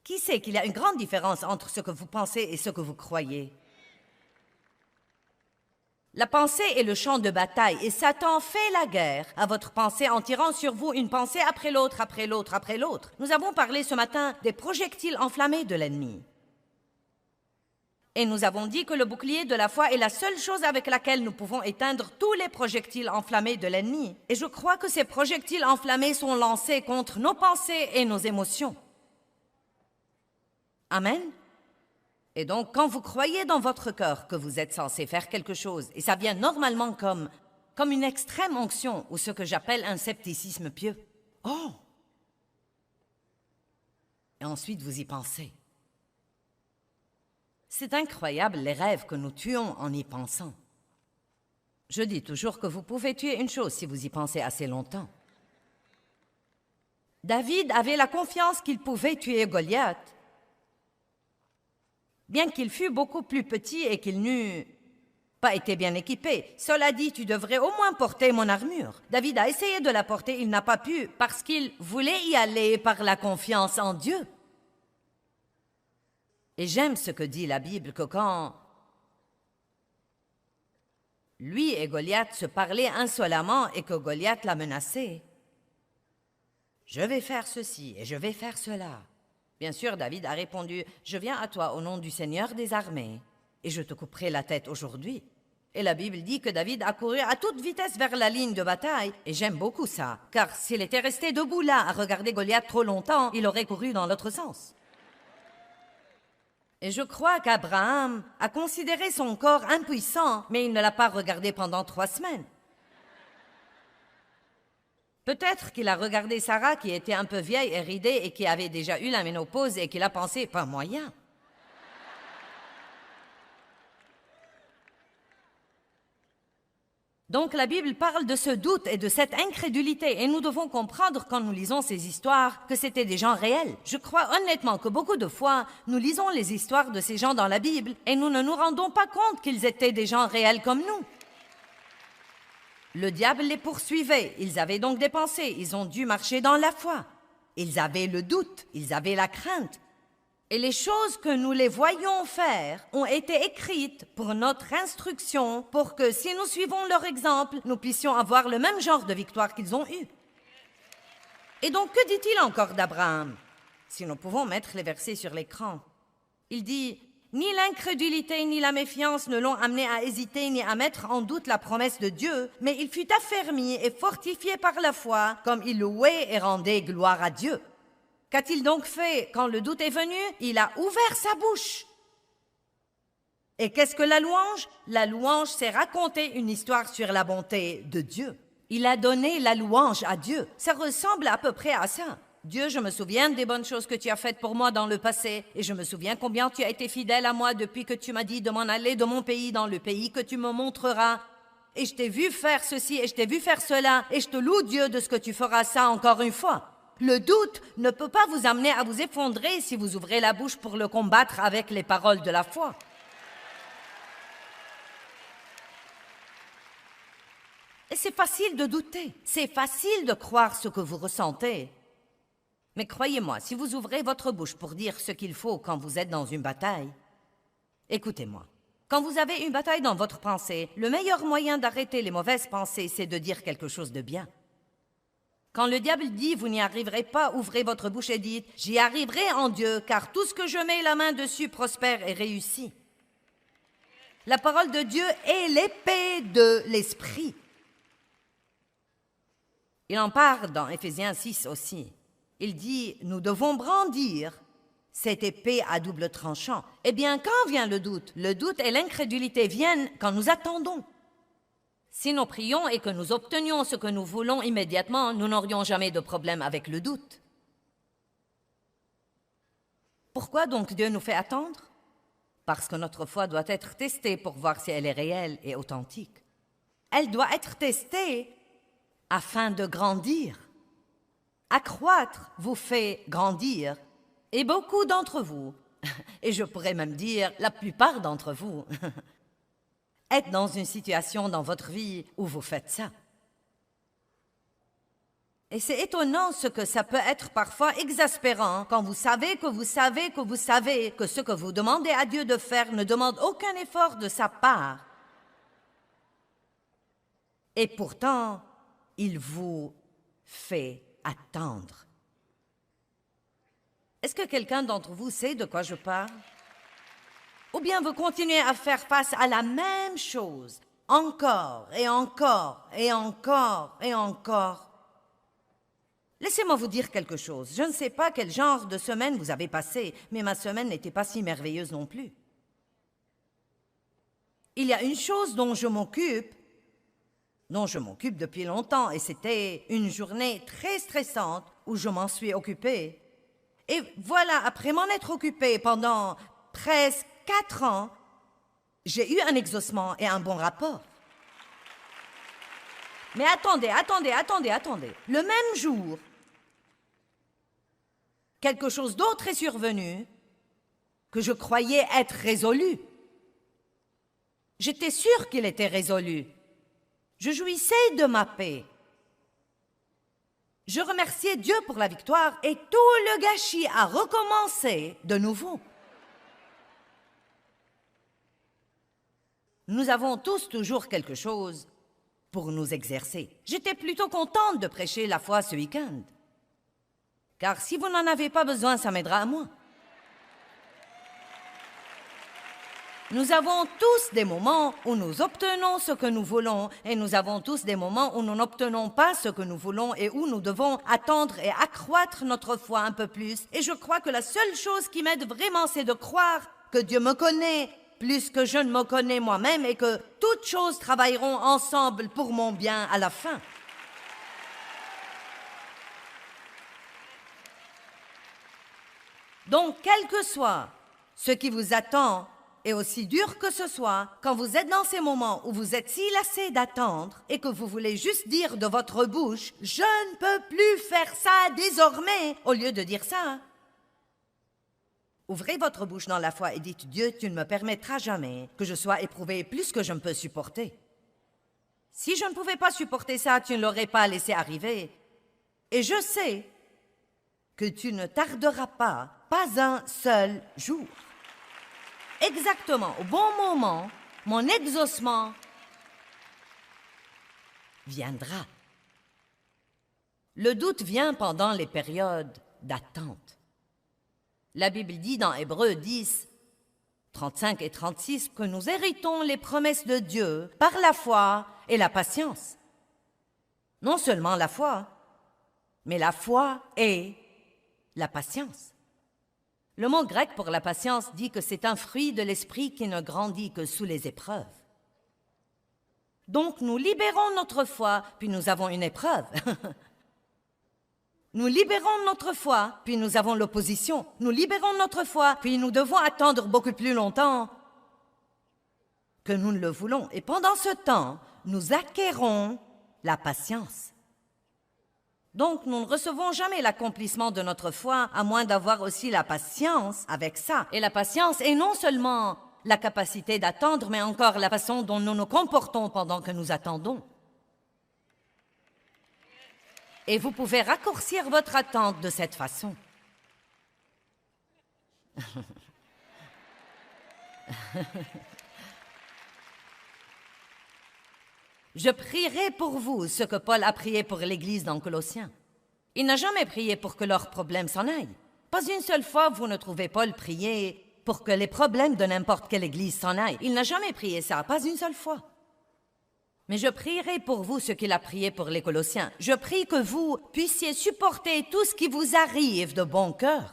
Qui sait qu'il y a une grande différence entre ce que vous pensez et ce que vous croyez? La pensée est le champ de bataille et Satan fait la guerre à votre pensée en tirant sur vous une pensée après l'autre, après l'autre, après l'autre. Nous avons parlé ce matin des projectiles enflammés de l'ennemi. Et nous avons dit que le bouclier de la foi est la seule chose avec laquelle nous pouvons éteindre tous les projectiles enflammés de l'ennemi. Et je crois que ces projectiles enflammés sont lancés contre nos pensées et nos émotions. Amen. Et donc, quand vous croyez dans votre cœur que vous êtes censé faire quelque chose, et ça vient normalement comme une extrême onction ou ce que j'appelle un scepticisme pieux. Oh! Et ensuite, vous y pensez. C'est incroyable les rêves que nous tuons en y pensant. Je dis toujours que vous pouvez tuer une chose si vous y pensez assez longtemps. David avait la confiance qu'il pouvait tuer Goliath, bien qu'il fût beaucoup plus petit et qu'il n'eût pas été bien équipé. Cela dit, tu devrais au moins porter mon armure. David a essayé de la porter, il n'a pas pu, parce qu'il voulait y aller par la confiance en Dieu. Et j'aime ce que dit la Bible, que quand lui et Goliath se parlaient insolemment et que Goliath l'a menacé, « Je vais faire ceci et je vais faire cela. » Bien sûr, David a répondu, « Je viens à toi au nom du Seigneur des armées, et je te couperai la tête aujourd'hui. » Et la Bible dit que David a couru à toute vitesse vers la ligne de bataille. Et j'aime beaucoup ça, car s'il était resté debout là à regarder Goliath trop longtemps, il aurait couru dans l'autre sens. Et je crois qu'Abraham a considéré son corps impuissant, mais il ne l'a pas regardé pendant 3 semaines. Peut-être qu'il a regardé Sarah qui était un peu vieille et ridée et qui avait déjà eu la ménopause et qu'il a pensé « pas moyen ». Donc la Bible parle de ce doute et de cette incrédulité et nous devons comprendre quand nous lisons ces histoires que c'était des gens réels. Je crois honnêtement que beaucoup de fois, nous lisons les histoires de ces gens dans la Bible et nous ne nous rendons pas compte qu'ils étaient des gens réels comme nous. Le diable les poursuivait, ils avaient donc des pensées, ils ont dû marcher dans la foi. Ils avaient le doute, ils avaient la crainte. Et les choses que nous les voyons faire ont été écrites pour notre instruction, pour que si nous suivons leur exemple, nous puissions avoir le même genre de victoire qu'ils ont eu. Et donc, que dit-il encore d'Abraham? Si nous pouvons mettre les versets sur l'écran. Il dit « Ni l'incrédulité ni la méfiance ne l'ont amené à hésiter ni à mettre en doute la promesse de Dieu, mais il fut affermi et fortifié par la foi, comme il louait et rendait gloire à Dieu. » Qu'a-t-il donc fait quand le doute est venu? Il a ouvert sa bouche. Et qu'est-ce que la louange? La louange, c'est raconter une histoire sur la bonté de Dieu. Il a donné la louange à Dieu. Ça ressemble à peu près à ça. Dieu, je me souviens des bonnes choses que tu as faites pour moi dans le passé, et je me souviens combien tu as été fidèle à moi depuis que tu m'as dit de m'en aller de mon pays dans le pays que tu me montreras. Et je t'ai vu faire ceci et je t'ai vu faire cela, et je te loue Dieu de ce que tu feras ça encore une fois. Le doute ne peut pas vous amener à vous effondrer si vous ouvrez la bouche pour le combattre avec les paroles de la foi. Et c'est facile de douter, c'est facile de croire ce que vous ressentez. Mais croyez-moi, si vous ouvrez votre bouche pour dire ce qu'il faut quand vous êtes dans une bataille, écoutez-moi, quand vous avez une bataille dans votre pensée, le meilleur moyen d'arrêter les mauvaises pensées, c'est de dire quelque chose de bien. Quand le diable dit « vous n'y arriverez pas », ouvrez votre bouche et dites « j'y arriverai en Dieu, car tout ce que je mets la main dessus prospère et réussit ». La parole de Dieu est l'épée de l'esprit. Il en parle dans Éphésiens 6 aussi. Il dit « nous devons brandir cette épée à double tranchant ». Eh bien, quand vient le doute? Le doute et l'incrédulité viennent quand nous attendons. Si nous prions et que nous obtenions ce que nous voulons immédiatement, nous n'aurions jamais de problème avec le doute. Pourquoi donc Dieu nous fait attendre? Parce que notre foi doit être testée pour voir si elle est réelle et authentique. Elle doit être testée afin de grandir. Accroître vous fait grandir. Et beaucoup d'entre vous, et je pourrais même dire la plupart d'entre vous, êtes dans une situation dans votre vie où vous faites ça. Et c'est étonnant ce que ça peut être parfois exaspérant quand vous savez que vous savez que vous savez que ce que vous demandez à Dieu de faire ne demande aucun effort de sa part. Et pourtant, il vous fait attendre. Est-ce que quelqu'un d'entre vous sait de quoi je parle? Ou bien vous continuez à faire face à la même chose, encore et encore et encore et encore. Laissez-moi vous dire quelque chose. Je ne sais pas quel genre de semaine vous avez passé, mais ma semaine n'était pas si merveilleuse non plus. Il y a une chose dont je m'occupe depuis longtemps, et c'était une journée très stressante où je m'en suis occupée. Et voilà, après m'en être occupée pendant presque 4 ans, j'ai eu un exaucement et un bon rapport. Mais attendez. Le même jour, quelque chose d'autre est survenu que je croyais être résolu. J'étais sûre qu'il était résolu. Je jouissais de ma paix. Je remerciais Dieu pour la victoire et tout le gâchis a recommencé de nouveau. Nous avons tous toujours quelque chose pour nous exercer. J'étais plutôt contente de prêcher la foi ce week-end. Car si vous n'en avez pas besoin, ça m'aidera à moi. Nous avons tous des moments où nous obtenons ce que nous voulons et nous avons tous des moments où nous n'obtenons pas ce que nous voulons et où nous devons attendre et accroître notre foi un peu plus. Et je crois que la seule chose qui m'aide vraiment, c'est de croire que Dieu me connaît plus que je ne me connais moi-même et que toutes choses travailleront ensemble pour mon bien à la fin. Donc, quel que soit ce qui vous attend, et aussi dur que ce soit, quand vous êtes dans ces moments où vous êtes si lassé d'attendre et que vous voulez juste dire de votre bouche « Je ne peux plus faire ça désormais » au lieu de dire ça, ouvrez votre bouche dans la foi et dites « Dieu, tu ne me permettras jamais que je sois éprouvé plus que je ne peux supporter. Si je ne pouvais pas supporter ça, tu ne l'aurais pas laissé arriver. Et je sais que tu ne tarderas pas un seul jour. » Exactement, au bon moment, mon exaucement viendra. Le doute vient pendant les périodes d'attente. La Bible dit dans Hébreux 10, 35 et 36 que nous héritons les promesses de Dieu par la foi et la patience. Non seulement la foi, mais la foi et la patience. Le mot grec pour la patience dit que c'est un fruit de l'esprit qui ne grandit que sous les épreuves. Donc nous libérons notre foi, puis nous avons une épreuve. Nous libérons notre foi, puis nous avons l'opposition. Nous libérons notre foi, puis nous devons attendre beaucoup plus longtemps que nous ne le voulons. Et pendant ce temps, nous acquérons la patience. Donc, nous ne recevons jamais l'accomplissement de notre foi, à moins d'avoir aussi la patience avec ça. Et la patience est non seulement la capacité d'attendre, mais encore la façon dont nous nous comportons pendant que nous attendons. Et vous pouvez raccourcir votre attente de cette façon. Je prierai pour vous ce que Paul a prié pour l'Église dans Colossiens. Il n'a jamais prié pour que leurs problèmes s'en aillent. Pas une seule fois vous ne trouvez Paul prier pour que les problèmes de n'importe quelle Église s'en aillent. Il n'a jamais prié ça, pas une seule fois. Mais je prierai pour vous ce qu'il a prié pour les Colossiens. Je prie que vous puissiez supporter tout ce qui vous arrive de bon cœur.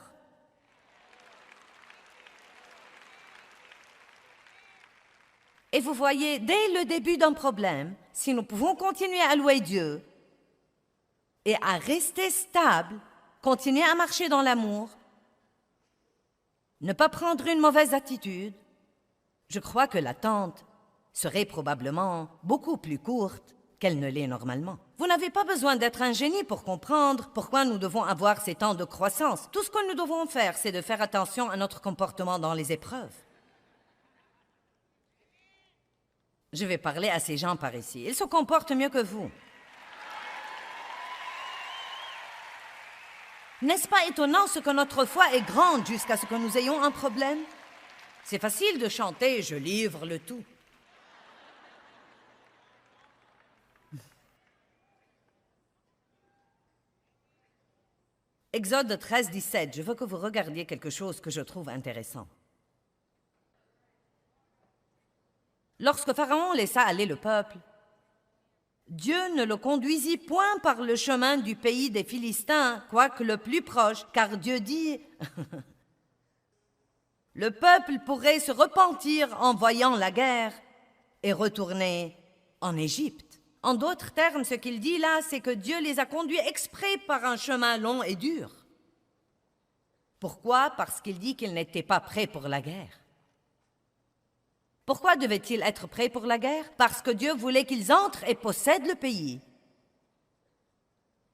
Et vous voyez, dès le début d'un problème, si nous pouvons continuer à louer Dieu et à rester stable, continuer à marcher dans l'amour, ne pas prendre une mauvaise attitude, je crois que l'attente serait probablement beaucoup plus courte qu'elle ne l'est normalement. Vous n'avez pas besoin d'être un génie pour comprendre pourquoi nous devons avoir ces temps de croissance. Tout ce que nous devons faire, c'est de faire attention à notre comportement dans les épreuves. Je vais parler à ces gens par ici. Ils se comportent mieux que vous. N'est-ce pas étonnant ce que notre foi est grande jusqu'à ce que nous ayons un problème? C'est facile de chanter « Je livre le tout ». Exode 13, 17, je veux que vous regardiez quelque chose que je trouve intéressant. Lorsque Pharaon laissa aller le peuple, Dieu ne le conduisit point par le chemin du pays des Philistins, quoique le plus proche, car Dieu dit « Le peuple pourrait se repentir en voyant la guerre et retourner en Égypte. » En d'autres termes, ce qu'il dit là, c'est que Dieu les a conduits exprès par un chemin long et dur. Pourquoi? Parce qu'il dit qu'ils n'étaient pas prêts pour la guerre. Pourquoi devaient-ils être prêts pour la guerre? Parce que Dieu voulait qu'ils entrent et possèdent le pays.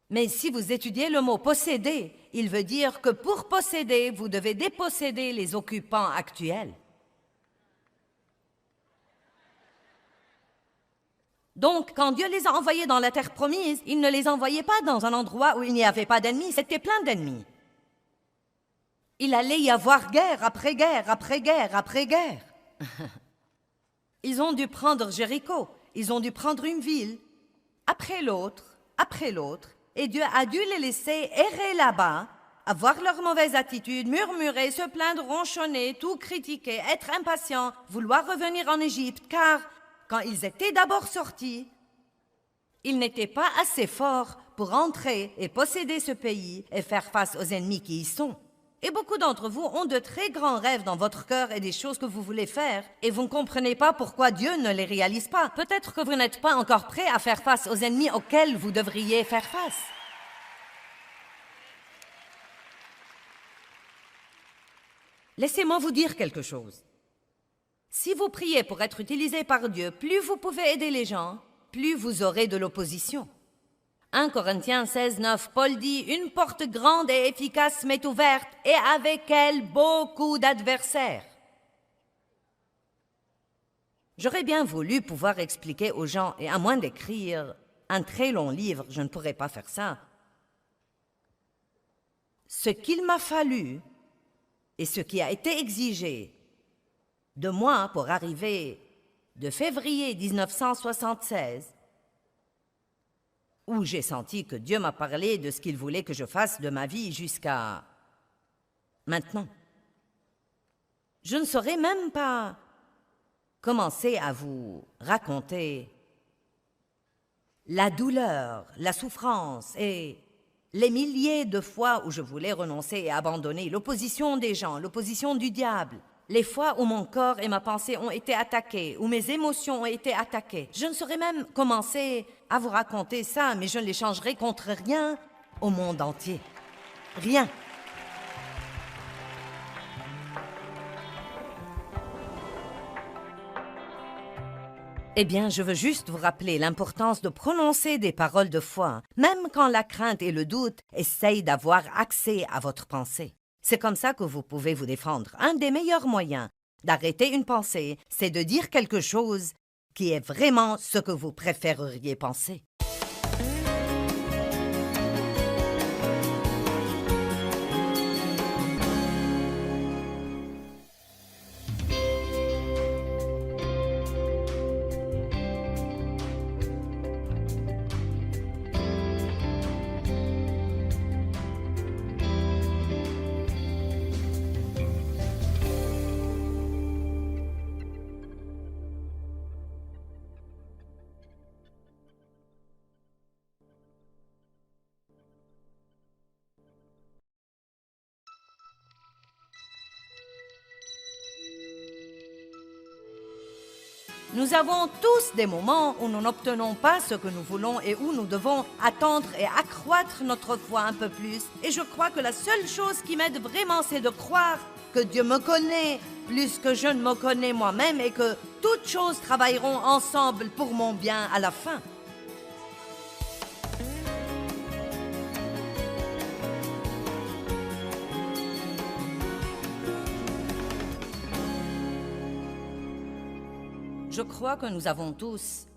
Mais si vous étudiez le mot « posséder », il veut dire que pour posséder, vous devez déposséder les occupants actuels. Donc, quand Dieu les a envoyés dans la terre promise, il ne les envoyait pas dans un endroit où il n'y avait pas d'ennemis, c'était plein d'ennemis. Il allait y avoir guerre après guerre, après guerre, après guerre. Ils ont dû prendre Jéricho, ils ont dû prendre une ville, après l'autre, et Dieu a dû les laisser errer là-bas avoir leur mauvaise attitude, murmurer, se plaindre, ronchonner, tout critiquer, être impatient, vouloir revenir en Égypte, car quand ils étaient d'abord sortis, ils n'étaient pas assez forts pour entrer et posséder ce pays et faire face aux ennemis qui y sont. Et beaucoup d'entre vous ont de très grands rêves dans votre cœur et des choses que vous voulez faire, et vous ne comprenez pas pourquoi Dieu ne les réalise pas. Peut-être que vous n'êtes pas encore prêt à faire face aux ennemis auxquels vous devriez faire face. Laissez-moi vous dire quelque chose. Si vous priez pour être utilisé par Dieu, plus vous pouvez aider les gens, plus vous aurez de l'opposition. 1 Corinthiens 16, 9, Paul dit « Une porte grande et efficace m'est ouverte, et avec elle beaucoup d'adversaires. » J'aurais bien voulu pouvoir expliquer aux gens, et à moins d'écrire un très long livre, je ne pourrais pas faire ça, ce qu'il m'a fallu et ce qui a été exigé de moi pour arriver de février 1976, où j'ai senti que Dieu m'a parlé de ce qu'il voulait que je fasse de ma vie jusqu'à maintenant. Je ne saurais même pas commencer à vous raconter la douleur, la souffrance et les milliers de fois où je voulais renoncer et abandonner, l'opposition des gens, l'opposition du diable, les fois où mon corps et ma pensée ont été attaqués, où mes émotions ont été attaquées. Je ne saurais même commencer à vous raconter ça, mais je ne l'échangerai contre rien au monde entier. Rien. Eh bien, je veux juste vous rappeler l'importance de prononcer des paroles de foi, même quand la crainte et le doute essayent d'avoir accès à votre pensée. C'est comme ça que vous pouvez vous défendre. Un des meilleurs moyens d'arrêter une pensée, c'est de dire quelque chose qui est vraiment ce que vous préféreriez penser. Nous avons tous des moments où nous n'obtenons pas ce que nous voulons et où nous devons attendre et accroître notre foi un peu plus. Et je crois que la seule chose qui m'aide vraiment, c'est de croire que Dieu me connaît plus que je ne me connais moi-même et que toutes choses travailleront ensemble pour mon bien à la fin. Je crois que nous avons tous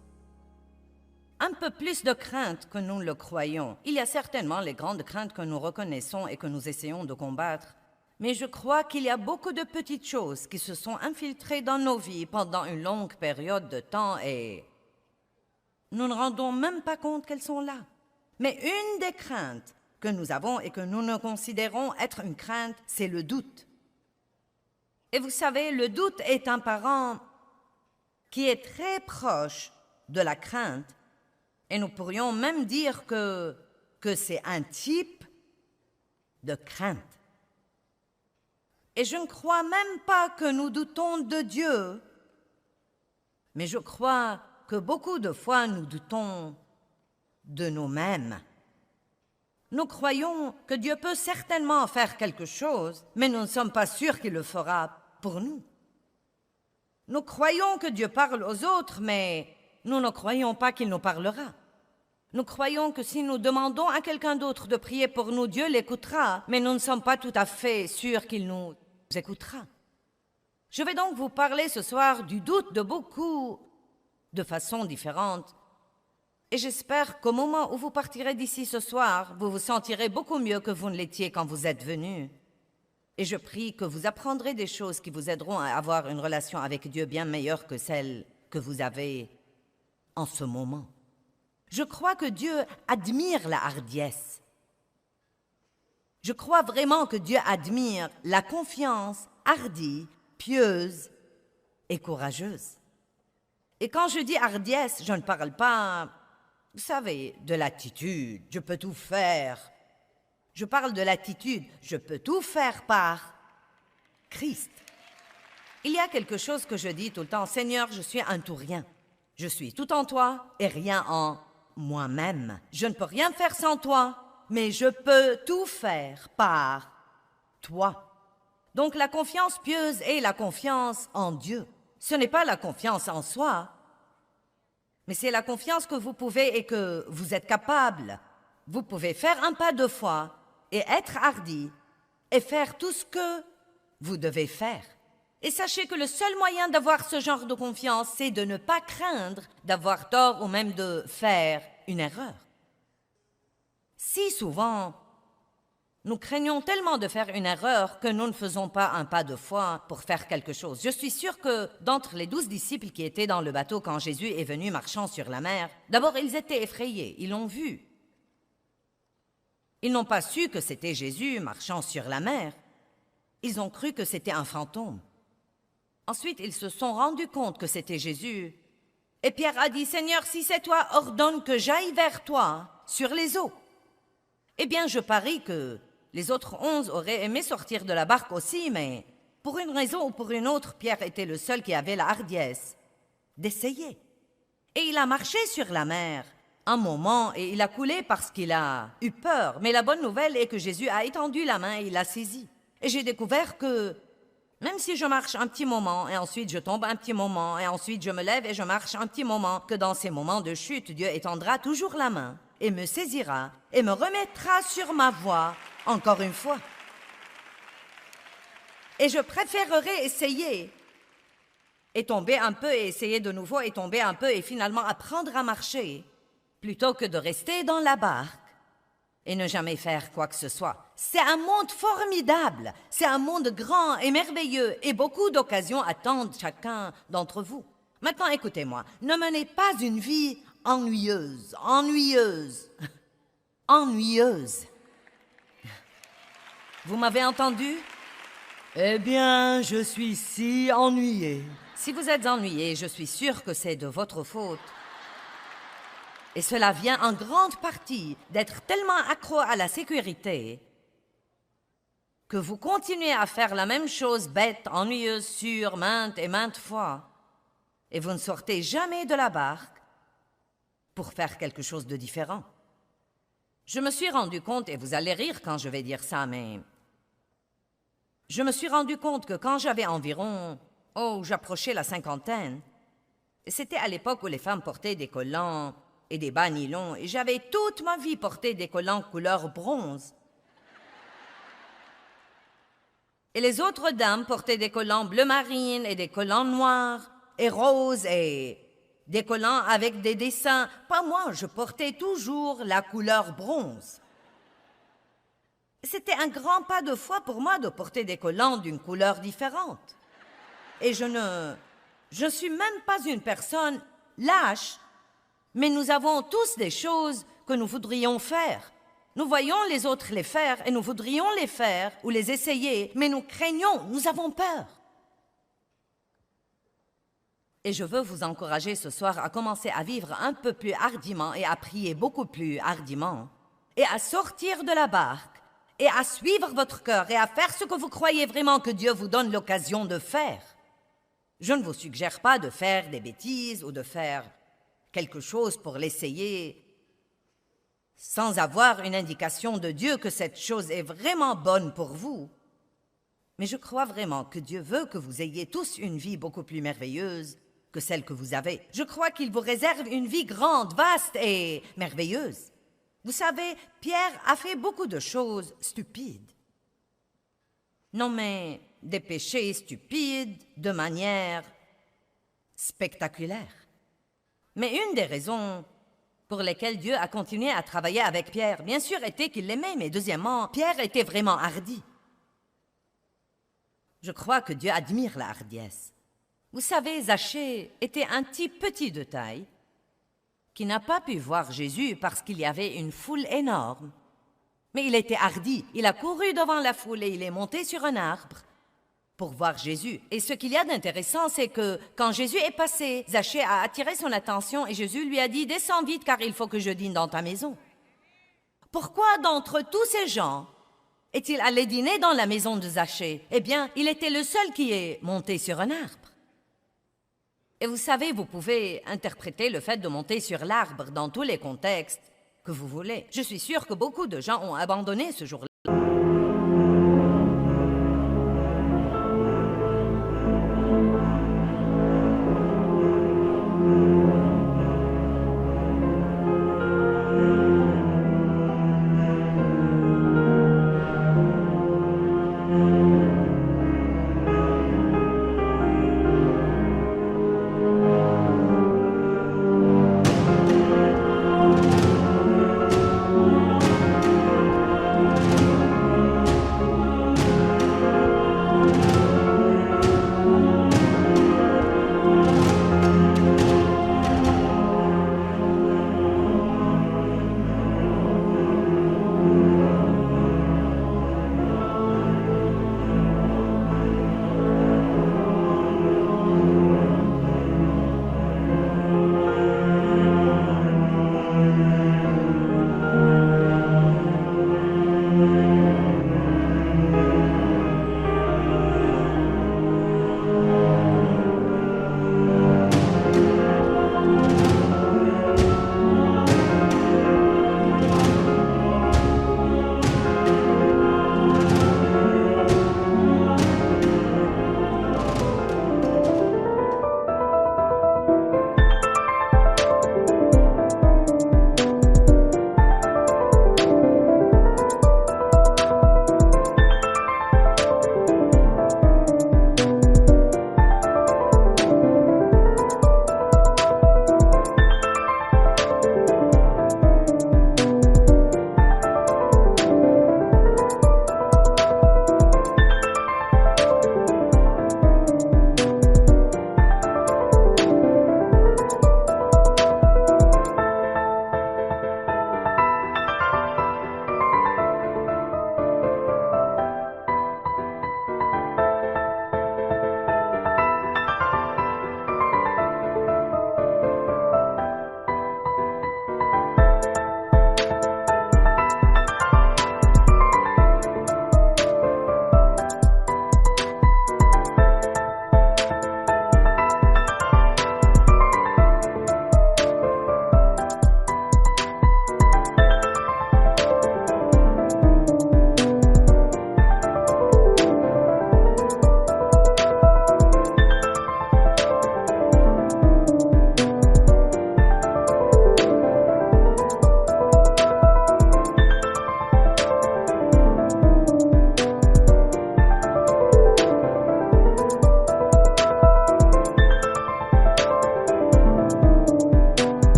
un peu plus de crainte que nous le croyons. Il y a certainement les grandes craintes que nous reconnaissons et que nous essayons de combattre, mais je crois qu'il y a beaucoup de petites choses qui se sont infiltrées dans nos vies pendant une longue période de temps et nous ne rendons même pas compte qu'elles sont là. Mais une des craintes que nous avons et que nous ne considérons être une crainte, c'est le doute. Et vous savez, le doute est un parent qui est très proche de la crainte, et nous pourrions même dire que c'est un type de crainte. Et je ne crois même pas que nous doutons de Dieu, mais je crois que beaucoup de fois nous doutons de nous-mêmes. Nous croyons que Dieu peut certainement faire quelque chose, mais nous ne sommes pas sûrs qu'il le fera pour nous. Nous croyons que Dieu parle aux autres, mais nous ne croyons pas qu'il nous parlera. Nous croyons que si nous demandons à quelqu'un d'autre de prier pour nous, Dieu l'écoutera, mais nous ne sommes pas tout à fait sûrs qu'il nous écoutera. Je vais donc vous parler ce soir du doute de beaucoup de façons différentes. Et j'espère qu'au moment où vous partirez d'ici ce soir, vous vous sentirez beaucoup mieux que vous ne l'étiez quand vous êtes venus. Et je prie que vous apprendrez des choses qui vous aideront à avoir une relation avec Dieu bien meilleure que celle que vous avez en ce moment. Je crois que Dieu admire la hardiesse. Je crois vraiment que Dieu admire la confiance hardie, pieuse et courageuse. Et quand je dis hardiesse, je ne parle pas, vous savez, de l'attitude, je peux tout faire. Je parle de l'attitude, je peux tout faire par Christ. Il y a quelque chose que je dis tout le temps, Seigneur, je suis un tout rien. Je suis tout en toi et rien en moi-même. Je ne peux rien faire sans toi, mais je peux tout faire par toi. Donc la confiance pieuse est la confiance en Dieu. Ce n'est pas la confiance en soi, mais c'est la confiance que vous pouvez et que vous êtes capable. Vous pouvez faire un pas de foi et être hardi et faire tout ce que vous devez faire. Et sachez que le seul moyen d'avoir ce genre de confiance, c'est de ne pas craindre d'avoir tort ou même de faire une erreur. Si souvent, nous craignons tellement de faire une erreur que nous ne faisons pas un pas de foi pour faire quelque chose. Je suis sûre que d'entre les 12 disciples qui étaient dans le bateau quand Jésus est venu marchant sur la mer, d'abord ils étaient effrayés, ils l'ont vu. Ils n'ont pas su que c'était Jésus marchant sur la mer. Ils ont cru que c'était un fantôme. Ensuite, ils se sont rendus compte que c'était Jésus. Et Pierre a dit, « Seigneur, si c'est toi, ordonne que j'aille vers toi sur les eaux. » Eh bien, je parie que les autres 11 auraient aimé sortir de la barque aussi, mais pour une raison ou pour une autre, Pierre était le seul qui avait la hardiesse d'essayer. Et il a marché sur la mer un moment et il a coulé parce qu'il a eu peur. Mais la bonne nouvelle est que Jésus a étendu la main et il l'a saisi. Et j'ai découvert que même si je marche un petit moment, et ensuite je tombe un petit moment, et ensuite je me lève et je marche un petit moment, que dans ces moments de chute, Dieu étendra toujours la main, et me saisira, et me remettra sur ma voie, encore une fois. Et je préférerais essayer, et tomber un peu, et essayer de nouveau, et tomber un peu, et finalement apprendre à marcher, plutôt que de rester dans la barque, et ne jamais faire quoi que ce soit. C'est un monde formidable, c'est un monde grand et merveilleux, et beaucoup d'occasions attendent chacun d'entre vous. Maintenant, écoutez-moi, ne menez pas une vie ennuyeuse. Vous m'avez entendu? Eh bien, je suis si ennuyé. Si vous êtes ennuyé, je suis sûre que c'est de votre faute. Et cela vient en grande partie d'être tellement accro à la sécurité que vous continuez à faire la même chose bête, ennuyeuse, sûre, maintes et maintes fois, et vous ne sortez jamais de la barque pour faire quelque chose de différent. Je me suis rendu compte, et vous allez rire quand je vais dire ça, mais je me suis rendu compte que quand j'avais environ, j'approchais la cinquantaine, et c'était à l'époque où les femmes portaient des collants et des bas nylons, et j'avais toute ma vie porté des collants couleur bronze. Et les autres dames portaient des collants bleu marine et des collants noirs et roses et des collants avec des dessins. Pas moi, je portais toujours la couleur bronze. C'était un grand pas de foi pour moi de porter des collants d'une couleur différente. Et je ne suis même pas une personne lâche, mais nous avons tous des choses que nous voudrions faire. Nous voyons les autres les faire et nous voudrions les faire ou les essayer, mais nous craignons, nous avons peur. Et je veux vous encourager ce soir à commencer à vivre un peu plus hardiment et à prier beaucoup plus hardiment et à sortir de la barque et à suivre votre cœur et à faire ce que vous croyez vraiment que Dieu vous donne l'occasion de faire. Je ne vous suggère pas de faire des bêtises ou de faire quelque chose pour l'essayer sans avoir une indication de Dieu que cette chose est vraiment bonne pour vous. Mais je crois vraiment que Dieu veut que vous ayez tous une vie beaucoup plus merveilleuse que celle que vous avez. Je crois qu'il vous réserve une vie grande, vaste et merveilleuse. Vous savez, Pierre a fait beaucoup de choses stupides. Non, mais des péchés stupides de manière spectaculaire. Mais une des raisons pour lesquelles Dieu a continué à travailler avec Pierre, bien sûr, était qu'il l'aimait, mais deuxièmement, Pierre était vraiment hardi. Je crois que Dieu admire la hardiesse. Vous savez, Zachée était un type petit de taille qui n'a pas pu voir Jésus parce qu'il y avait une foule énorme Mais il était hardi, il a couru devant la foule et il est monté sur un arbre pour voir Jésus. Et ce qu'il y a d'intéressant, c'est que quand Jésus est passé, Zachée a attiré son attention et Jésus lui a dit « Descends vite car il faut que je dîne dans ta maison. » Pourquoi d'entre tous ces gens est-il allé dîner dans la maison de Zachée? Eh bien, il était le seul qui est monté sur un arbre. Et vous savez, vous pouvez interpréter le fait de monter sur l'arbre dans tous les contextes que vous voulez. Je suis sûre que beaucoup de gens ont abandonné ce jour-là.